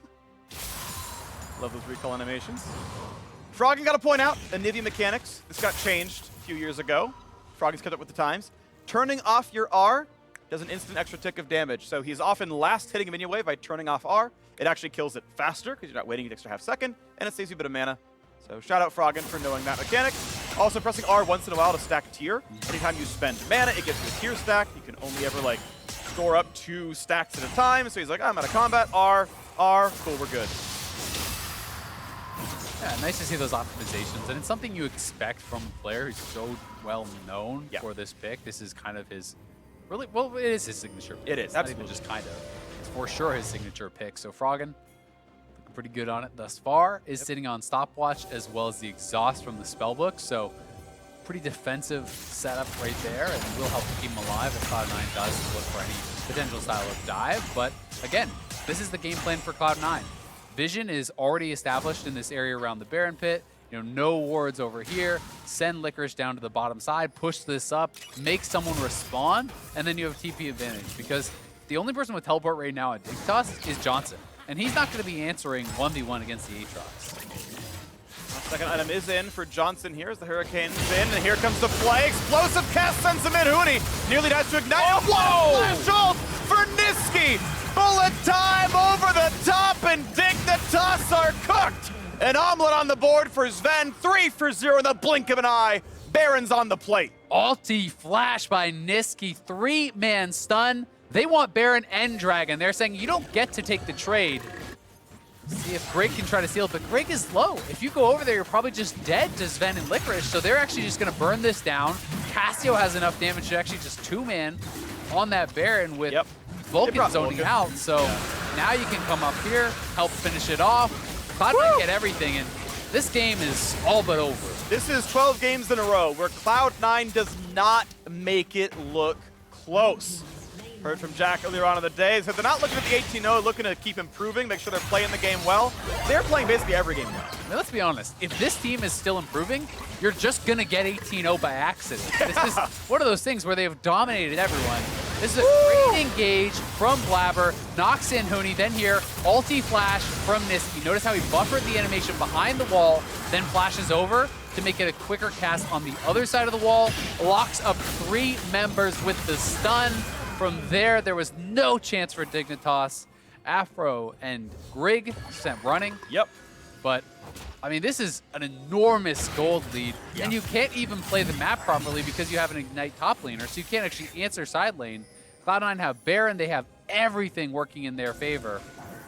Love those recall animations. Froggen got to point out Anivia mechanics. This got changed a few years ago. Froggen's kept up with the times. Turning off your R does an instant extra tick of damage. So he's often last hitting a minion wave by turning off R. It actually kills it faster because you're not waiting an extra half second, and it saves you a bit of mana. So shout out Froggen for knowing that mechanic. Also pressing R once in a while to stack tier. Anytime you spend mana, it gives you a tier stack. You can only ever like store up 2 stacks at a time. So he's like, I'm out of combat, R, cool, we're good. Yeah, nice to see those optimizations, and it's something you expect from a player who's so well known for this pick. This is kind of his, really, well, it is his signature pick. It is, it's not absolutely. even just kind of. It's for sure his signature pick. So Froggen, looking pretty good on it thus far, is sitting on stopwatch as well as the exhaust from the spellbook. So pretty defensive setup right there, and will help to keep him alive if Cloud9 does look for any potential style of dive. But again, this is the game plan for Cloud9. Vision is already established in this area around the Baron pit. You know, no wards over here. Send Licorice down to the bottom side, push this up, make someone respond, and then you have TP advantage. Because the only person with teleport right now at Dignitas is Johnsun, and he's not going to be answering 1v1 against the Aatrox. Second item is in for Johnsun here as the Hurricane's in, and here comes the play. Explosive cast sends him in. Huni nearly dies to ignite. Oh, whoa! Flash ult for Nisqy. Bullet time over the top, and Dignitas are cooked. An omelet on the board for Zven. 3 for 0 in the blink of an eye. Baron's on the plate. Ulti flash by Nisqy, 3-man stun. They want Baron and Dragon. They're saying you don't get to take the trade. See if Grig can try to steal it, but Grig is low. If you go over there, you're probably just dead to Zven and Licorice, so they're actually just going to burn this down. Cassio has enough damage to actually just 2-man on that Baron with Vulcan zoning out, so now you can come up here, help finish it off. Cloud9 get everything, and this game is all but over. This is 12 games in a row where Cloud9 does not make it look close. Heard from Jack earlier on in the day, said they're not looking at the 18-0, looking to keep improving, make sure they're playing the game well. They're playing basically every game well. I mean, let's be honest, if this team is still improving, you're just gonna get 18-0 by accident. This is one of those things where they have dominated everyone. This is a great engage from Blaber, knocks in Huni, then here, ulti flash from Nisqy. Notice how he buffered the animation behind the wall, then flashes over to make it a quicker cast on the other side of the wall, locks up 3 members with the stun. From there was no chance for Dignitas. Afro and Grig sent running. Yep. But, I mean, this is an enormous gold lead, and you can't even play the map properly because you have an Ignite top laner, so you can't actually answer side lane. Cloud9 have Baron, they have everything working in their favor.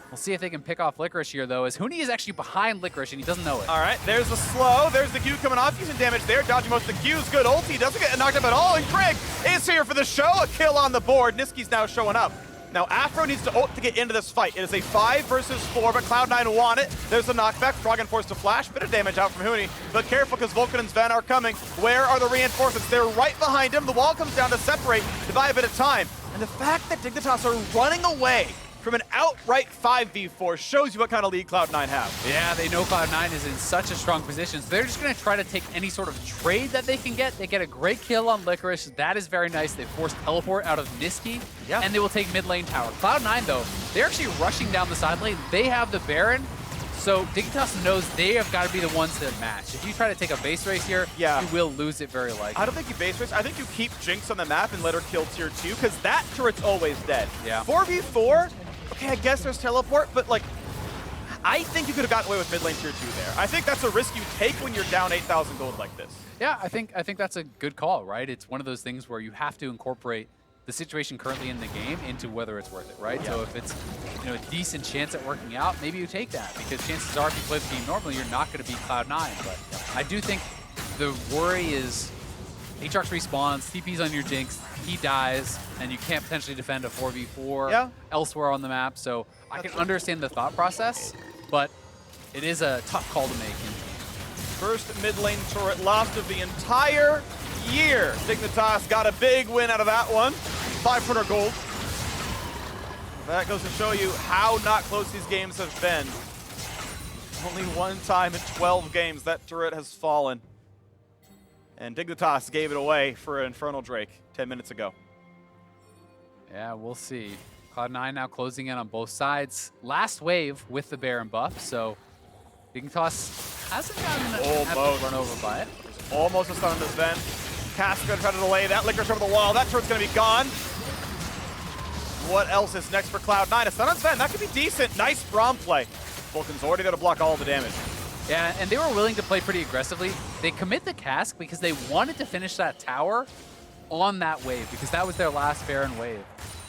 We'll see if they can pick off Licorice here, though, as Huni is actually behind Licorice, and he doesn't know it. All right, there's the slow. There's the Q coming off, using damage there. Dodging most of the Qs. Good ulti. Doesn't get knocked up at all. And Grig is here for the show. A kill on the board. Nisqy's now showing up. Now, Afro needs to ult to get into this fight. It is a 5 versus 4, but Cloud9 want it. There's a knockback. Froggen forced to flash. Bit of damage out from Huni. But careful, because Vulcan and Zven are coming. Where are the reinforcements? They're right behind him. The wall comes down to separate, to buy a bit of time. And the fact that Dignitas are running away from an outright 5v4 shows you what kind of lead Cloud9 have. Yeah, they know Cloud9 is in such a strong position, so they're just going to try to take any sort of trade that they can get. They get a great kill on Licorice. That is very nice. They force teleport out of Nisqy, and they will take mid lane tower. Cloud9, though, they're actually rushing down the side lane. They have the Baron, so Dignitas knows they have got to be the ones that match. If you try to take a base race here, you will lose it very likely. I don't think you base race. I think you keep Jinx on the map and let her kill tier 2, because that turret's always dead. 4v4, okay, I guess there's teleport, but like, I think you could have gotten away with mid lane tier 2 there. I think that's a risk you take when you're down 8,000 gold like this. Yeah, I think that's a good call, right? It's one of those things where you have to incorporate the situation currently in the game into whether it's worth it, right? So if it's a decent chance at working out, maybe you take that, because chances are if you play the game normally, you're not going to beat Cloud9. But I do think the worry is Aatrox respawns, TP's on your Jinx, he dies, and you can't potentially defend a 4v4 elsewhere on the map. So I can understand the thought process, but it is a tough call to make. First mid lane turret lost of the entire year. Dignitas got a big win out of that one. 500 gold. That goes to show you how not close these games have been. Only one time in 12 games that turret has fallen. And Dignitas gave it away for an Infernal Drake 10 minutes ago. Yeah, we'll see. Cloud9 now closing in on both sides. Last wave with the Baron buff, so Dignitas hasn't gotten run over by it. There's almost a stun on this Zven. Cass gonna try to delay that. Licorice over the wall. That turret's gonna be gone. What else is next for Cloud9? A stun on Zven. That could be decent. Nice Braum play. Vulcan's already there to block all the damage. Yeah, and they were willing to play pretty aggressively. They commit the cask because they wanted to finish that tower on that wave because that was their last Baron wave.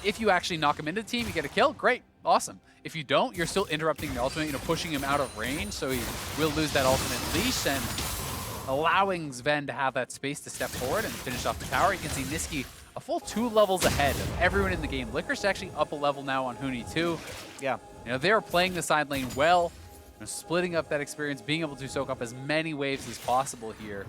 If you actually knock him into the team, you get a kill, great, awesome. If you don't, you're still interrupting the ultimate, pushing him out of range, so he will lose that ultimate leash and allowing Zven to have that space to step forward and finish off the tower. You can see Nisqy a full 2 levels ahead of everyone in the game. Licorice actually up a level now on Huni too. Yeah. They are playing the side lane well, splitting up that experience, being able to soak up as many waves as possible here.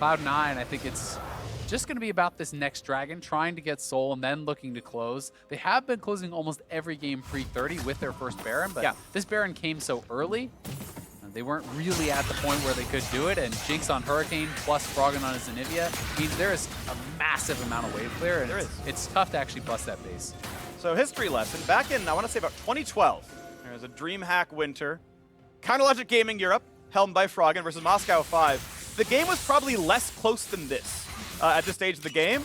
Cloud9, I think it's just going to be about this next dragon, trying to get soul and then looking to close. They have been closing almost every game pre-30 with their first Baron, but this Baron came so early. They weren't really at the point where they could do it, and Jinx on Hurricane plus Froggen on his Anivia means there is a massive amount of wave clear, and it's tough to actually bust that base. So history lesson, back in, I want to say about 2012, there was a DreamHack Winter, Counterlogic Gaming Europe, helmed by Froggen versus Moscow 5. The game was probably less close than this at this stage of the game,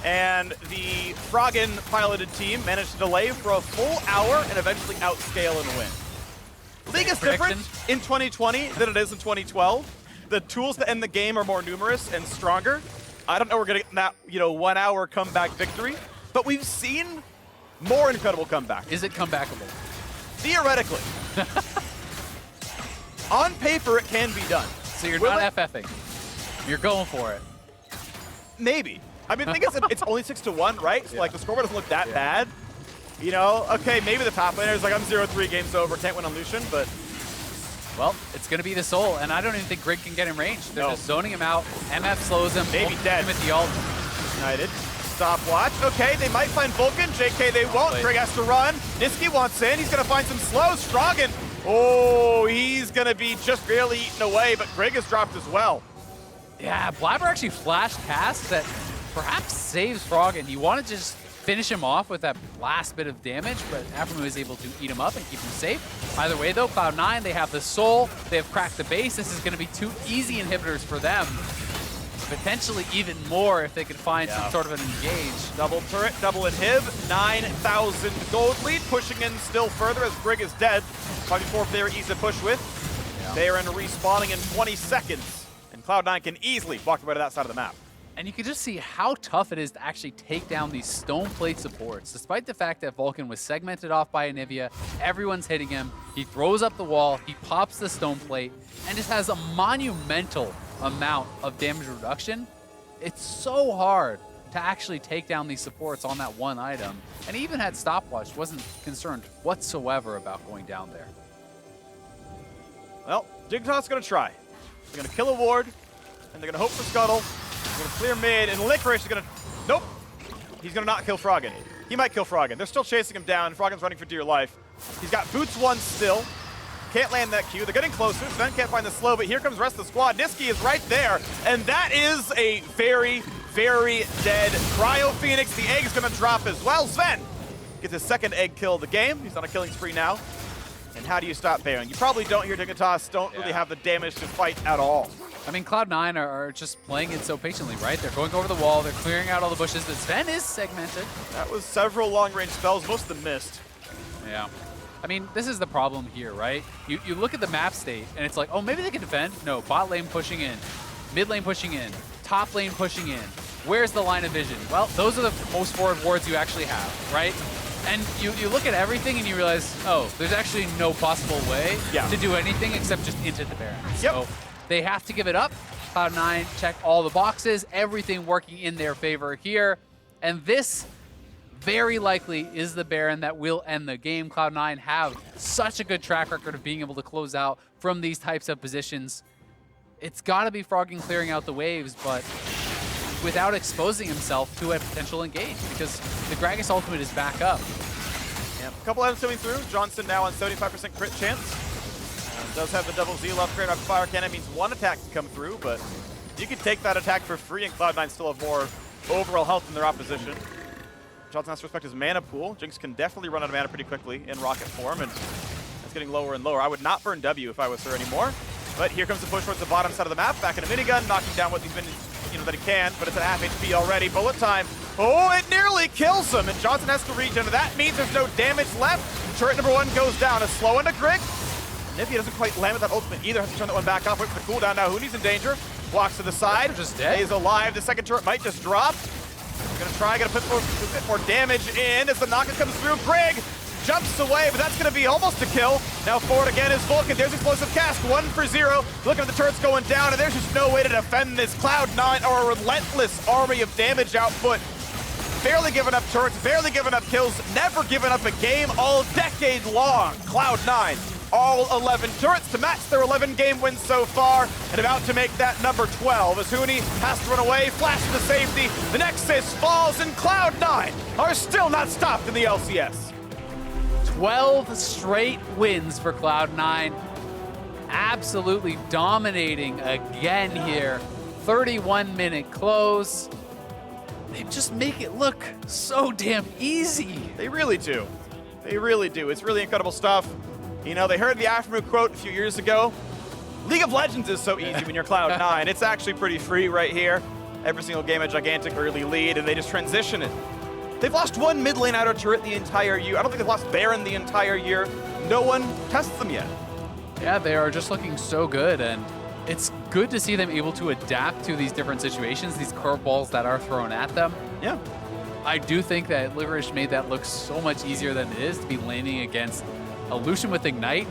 and the Froggen piloted team managed to delay for a full hour and eventually outscale and win. League is different in 2020 than it is in 2012. The tools to end the game are more numerous and stronger. I don't know we're going to get that 1 hour comeback victory, but we've seen more incredible comebacks. Is it comebackable? Theoretically. On paper, it can be done. So you're not FFing. You're going for it. Maybe. I mean, I think it's only 6-1, right? So like the scoreboard doesn't look that bad. Okay, maybe the top laner is like, I'm 0-3, game's over, can't win on Lucian, but... Well, it's going to be the soul, and I don't even think Grig can get in range. They're just zoning him out. MF slows him. Maybe dead. Him at the ult. United. Stopwatch. Okay, they might find Vulcan. JK, they won't. Grig has to run. Nisqy wants in. He's going to find some slows. Froggen. Oh, he's going to be just barely eaten away, but Grig has dropped as well. Yeah, Blaber actually flashed cast that perhaps saves Froggen. He wanted to just finish him off with that last bit of damage, but aphromoo is able to eat him up and keep him safe. Either way, though, Cloud9, they have the soul, they have cracked the base. This is going to be 2 easy inhibitors for them. Potentially even more if they could find some sort of an engage. Double turret, double inhib, 9,000 gold lead, pushing in still further as Grig is dead. Probably 4 very easy to push with. Baron respawning in 20 seconds, and Cloud9 can easily walk their way to that side of the map. And you can just see how tough it is to actually take down these stone plate supports. Despite the fact that Vulcan was segmented off by Anivia, everyone's hitting him. He throws up the wall, he pops the stone plate, and just has a monumental amount of damage reduction. It's so hard to actually take down these supports on that one item. And he even had stopwatch, wasn't concerned whatsoever about going down there. Well, Dignitas going to try. They're going to kill a ward, and they're going to hope for Scuttle. They're going to clear mid, and Licorice is going to... Nope. He's going to not kill Froggen. He might kill Froggen. They're still chasing him down. Froggen's running for dear life. He's got boots 1 still. Can't land that Q. They're getting closer. Zven can't find the slow, but here comes the rest of the squad. Nisqy is right there, and that is a very, very dead Cryo Phoenix. The egg's going to drop as well. Zven gets his 2nd egg kill of the game. He's on a killing spree now. And how do you stop Baron? You probably don't hear Dignitas don't really have the damage to fight at all. I mean, Cloud9 are just playing it so patiently, right? They're going over the wall, they're clearing out all the bushes. The Zven is segmented. That was several long-range spells, most of them missed. Yeah. I mean, this is the problem here, right? You look at the map state, and it's like, oh, maybe they can defend. No, bot lane pushing in, mid lane pushing in, top lane pushing in. Where's the line of vision? Well, those are the most forward wards you actually have, right? And you look at everything and you realize, oh, there's actually no possible way to do anything except just into the Baron. So they have to give it up. Cloud9 check all the boxes, everything working in their favor here. And this very likely is the Baron that will end the game. Cloud9 have such a good track record of being able to close out from these types of positions. it's got to be Froggen clearing out the waves, but without exposing himself to a potential engage, because the Gragas ultimate is back up. Yep. A couple items coming through. Johnsun now on 75% crit chance. Does have the double zeal upgrade on fire cannon. Means one attack to come through, but you can take that attack for free, and Cloud9 still have more overall health than their opposition. Johnsun has to respect his mana pool. Jinx can definitely run out of mana pretty quickly in rocket form, and it's getting lower and lower. I would not burn W if I was her anymore. But here comes the push towards the bottom side of the map. Back in a minigun, knocking down what he's been, that he can, but it's at half HP already. Bullet time. Oh, it nearly kills him, and Johnsun has to regen. That means there's no damage left. Turret number 1 goes down. A slow into Grig. Anivia doesn't quite land with that ultimate either. Has to turn that one back off. Wait for the cooldown now. Huni's in danger. Walks to the side. Just dead. Stays alive. The second turret might just drop. Gonna try, gonna put a bit more damage in as the knock-in comes through. Grig jumps away, but that's gonna be almost a kill. Now forward again is Vulcan. There's explosive cast, 1 for 0. Looking at the turrets going down, and there's just no way to defend this. Cloud9 are a relentless army of damage output. Barely giving up turrets, barely giving up kills, never giving up a game all decade long. Cloud9, all 11 turrets to match their 11 game wins so far, and about to make that number 12 as Huni has to run away, flash to safety, the Nexus falls, and Cloud9 are still not stopped in the LCS. 12 straight wins for Cloud9. Absolutely dominating again here. 31-minute close. They just make it look so damn easy. They really do. They really do. It's really incredible stuff. They heard the aphromoo quote a few years ago. League of Legends is so easy when you're Cloud9. It's actually pretty free right here. Every single game a gigantic early lead, and they just transition it. They've lost 1 mid lane outer turret the entire year. I don't think they've lost Baron the entire year. No one tests them yet. Yeah, they are just looking so good, and it's good to see them able to adapt to these different situations, these curveballs that are thrown at them. Yeah. I do think that Licorice made that look so much easier than it is to be landing against a Lucian with Ignite,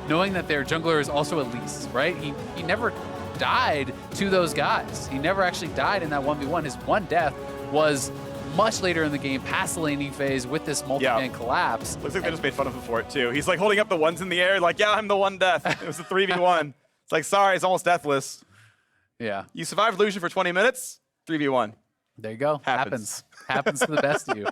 knowing that their jungler is also Elise, right? He never died to those guys. He never actually died in that 1v1. His one death was much later in the game, past the laning phase with this multi-man collapse. Looks like they just made fun of him for it too. He's like holding up the ones in the air, like, yeah, I'm the one death. It was a 3v1. It's like, sorry, it's almost deathless. Yeah. You survived Lucian for 20 minutes, 3v1. There you go. Happens to the best of you.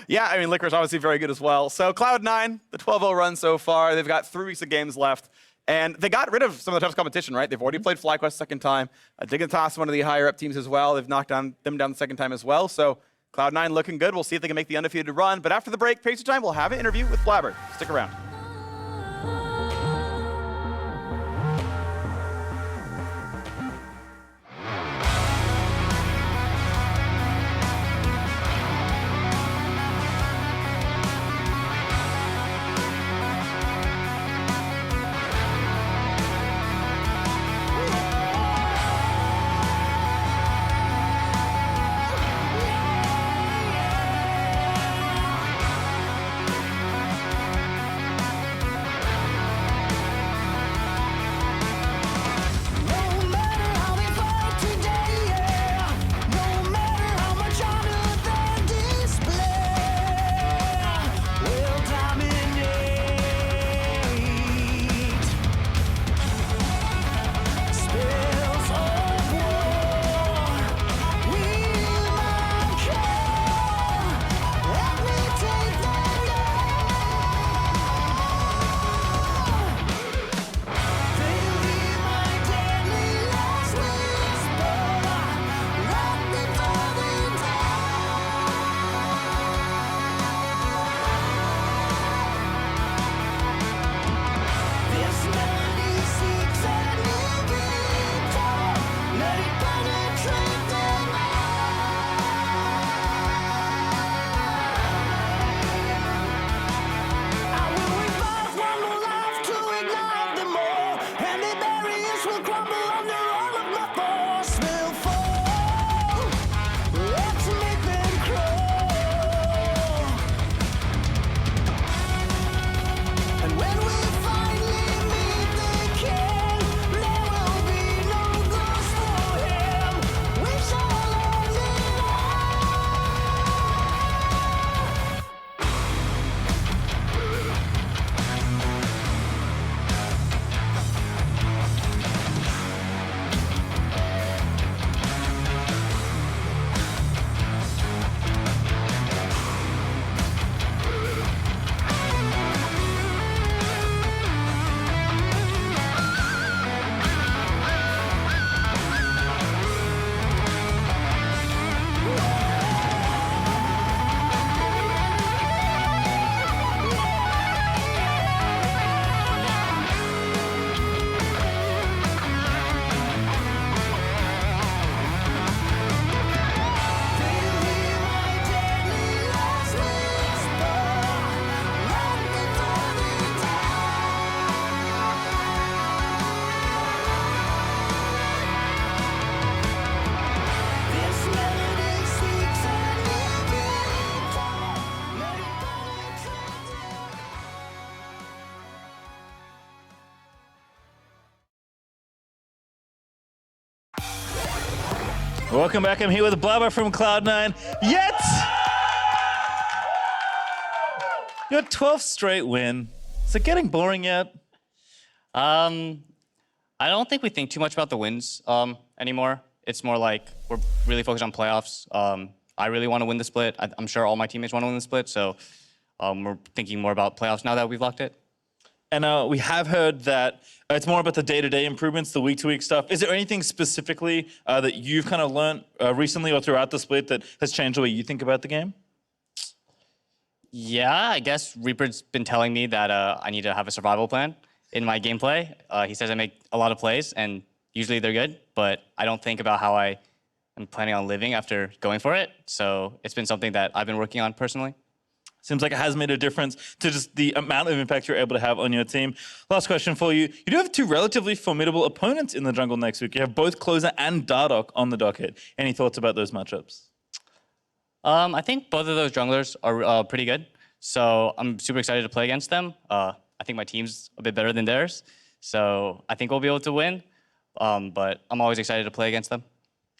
Yeah, I mean, Licorice obviously very good as well. So Cloud9, the 12-0 run so far. They've got 3 weeks of games left. And they got rid of some of the toughest competition, right? They've already played FlyQuest second time. Dignitas, one of the higher-up teams as well. They've knocked them down the second time as well. So Cloud9 looking good. We'll see if they can make the undefeated run. But after the break, Pacer Time, we'll have an interview with Blaber. Stick around. Welcome back. I'm here with Blaber from Cloud9. Yet, your 12th straight win. Is it getting boring yet? I don't think we think too much about the wins anymore. It's more like we're really focused on playoffs. I really want to win the split. I'm sure all my teammates want to win the split, so we're thinking more about playoffs now that we've locked it. And we have heard that it's more about the day-to-day improvements, the week-to-week stuff. Is there anything specifically that you've kind of learned recently or throughout the split that has changed the way you think about the game? Yeah, I guess Reaper's been telling me that I need to have a survival plan in my gameplay. He says I make a lot of plays, and usually they're good, but I don't think about how I am planning on living after going for it. So it's been something that I've been working on personally. Seems like it has made a difference to just the amount of impact you're able to have on your team. Last question for you. You do have two relatively formidable opponents in the jungle next week. You have both Closer and Dardoch on the docket. Any thoughts about those matchups? I think both of those junglers are pretty good. So I'm super excited to play against them. I think my team's a bit better than theirs. So I think we'll be able to win. But I'm always excited to play against them.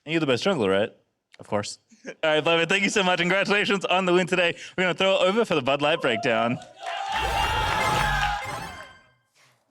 And you're the best jungler, right? Of course. All right, Blaber, thank you so much. Congratulations on the win today. We're going to throw it over for the Bud Light breakdown.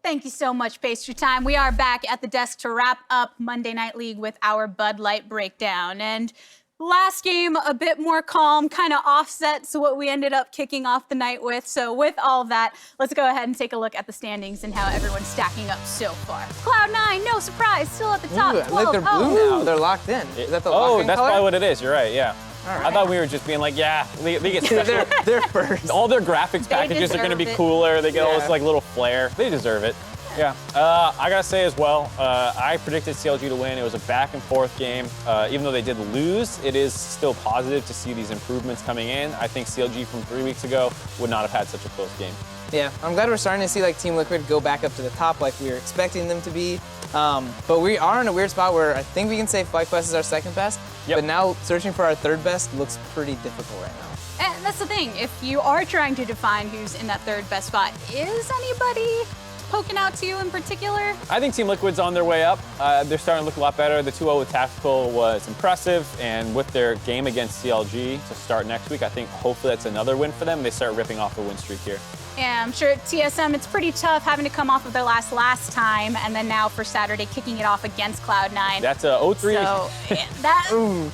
Thank you so much, Pastry Time. We are back at the desk to wrap up Monday Night League with our Bud Light breakdown. And last game, a bit more calm, kind of offsets what we ended up kicking off the night with. So with all of that, let's go ahead and take a look at the standings and how everyone's stacking up so far. Cloud9, no surprise, still at the top. Ooh, 12. like they're blue now. They're locked in. Is that the lock-in that's color? probably what it is. You're right, yeah. All right. I thought we were just being like, yeah, they get special. they're first. All their graphics packages are going to be cooler. They get all this like little flair. They deserve it. Yeah, I gotta say as well, I predicted CLG to win. It was a back and forth game. Even though they did lose, it is still positive to see these improvements coming in. I think CLG from 3 weeks ago would not have had such a close game. Yeah, I'm glad we're starting to see like Team Liquid go back up to the top like we were expecting them to be. But we are in a weird spot where I think we can say FlyQuest is our second best, but now searching for our third best looks pretty difficult right now. And that's the thing, if you are trying to define who's in that third best spot, is anybody poking out to you in particular? I think Team Liquid's on their way up. They're starting to look a lot better. The 2-0 with Tactical was impressive, and with their game against CLG to start next week, I think hopefully that's another win for them. They start ripping off a win streak here. Yeah, I'm sure at TSM it's pretty tough having to come off of their last time, and then now for Saturday kicking it off against Cloud9. That's a 0-3. So yeah,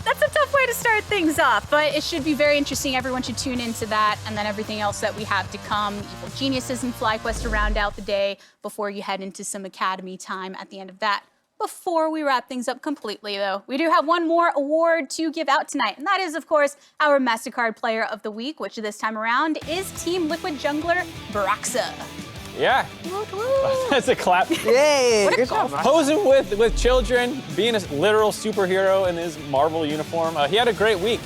that's a tough way to start things off, but it should be very interesting. Everyone should tune into that, and then everything else that we have to come. Evil Geniuses and FlyQuest to round out the day before you head into some Academy time at the end of that. Before we wrap things up completely, though, we do have one more award to give out tonight, and that is, of course, our MasterCard Player of the Week, which this time around is Team Liquid jungler Broxa. Yeah. That's a clap. Yay! Good job. Posing with children, being a literal superhero in his Marvel uniform. He had a great week.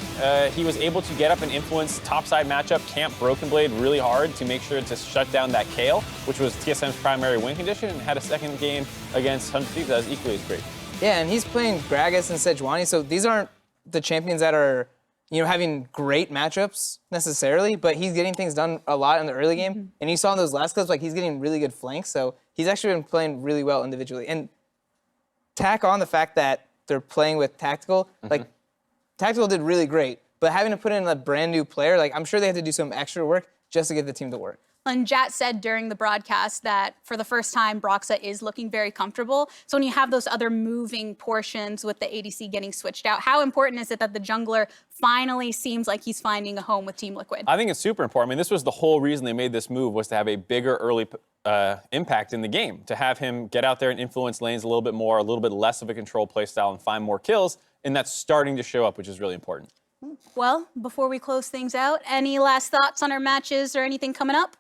He was able to get up and influence topside matchup Camp Broken Blade really hard to make sure to shut down that Kale, which was TSM's primary win condition, and had a second game against 100 Thieves that was equally as great. Yeah, and he's playing Gragas and Sejuani, so these aren't the champions that are, you know, having great matchups necessarily, but he's getting things done a lot in the early game. And you saw in those last clips, like he's getting really good flanks, so he's actually been playing really well individually. And tack on the fact that they're playing with Tactical, like Tactical did really great, but having to put in a brand new player, like I'm sure they had to do some extra work just to get the team to work. And Jat said during the broadcast that for the first time, Broxa is looking very comfortable. So when you have those other moving portions with the ADC getting switched out, how important is it that the jungler finally seems like he's finding a home with Team Liquid? I think it's super important. I mean, this was the whole reason they made this move, was to have a bigger early impact in the game, to have him get out there and influence lanes a little bit more, a little bit less of a control play style, and find more kills. And that's starting to show up, which is really important. Well, before we close things out, any last thoughts on our matches or anything coming up?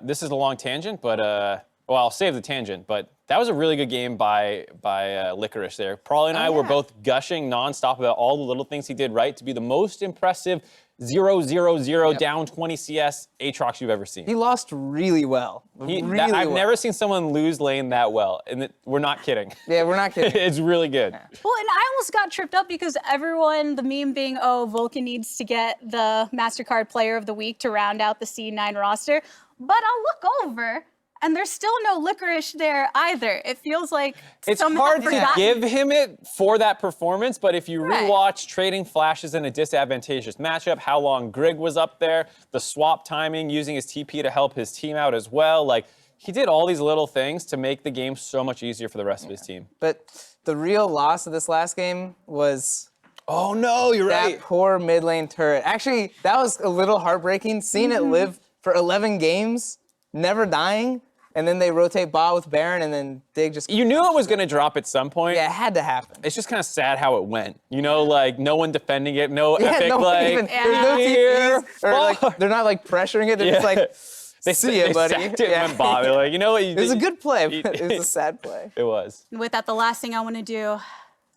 This is a long tangent, but well, I'll save the tangent. But that was a really good game by Licorice there. Prawley and I were both gushing nonstop about all the little things he did right to be the most impressive 0-0-0 down 20 CS Aatrox you've ever seen. He lost really well. I've never seen someone lose lane that well, and we're not kidding. Yeah, we're not kidding. It's really good. Well, and I almost got tripped up because everyone, the meme being, oh, Vulcan needs to get the MasterCard Player of the Week to round out the C9 roster. But I'll look over, And there's still no Licorice there either. It feels like It's some hard have to forgotten. give him it for that performance, but if you Right. rewatch trading flashes in a disadvantageous matchup, how long Grig was up there, the swap timing, using his TP to help his team out as well, like he did all these little things to make the game so much easier for the rest of his team. But the real loss of this last game was oh no, you're that right. poor mid lane turret. Actually, that was a little heartbreaking. Seeing it live for 11 games, never dying, and then they rotate bot with Baron, and then Dig just... You knew it was going to drop at some point. Yeah, it had to happen. It's just kind of sad how it went. You know, like no one defending it, no epic no one like even, there's no TPs, or like, they're not like pressuring it. They're just like, see ya, buddy. Sacked it and went Bobby. Like, you know what? It was a good play, but it was a sad play. It was. With that, the last thing I want to do,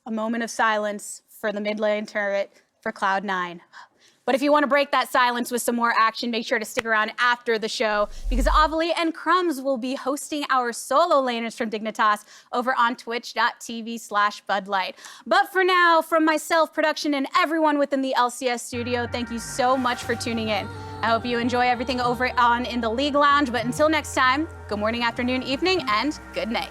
a moment of silence for the mid lane turret for Cloud9. But if you want to break that silence with some more action, make sure to stick around after the show because Avali and Crumbs will be hosting our solo laners from Dignitas over on twitch.tv/Budlight. But for now, from myself, production, and everyone within the LCS studio, thank you so much for tuning in. I hope you enjoy everything over on in the League Lounge. But until next time, good morning, afternoon, evening, and good night.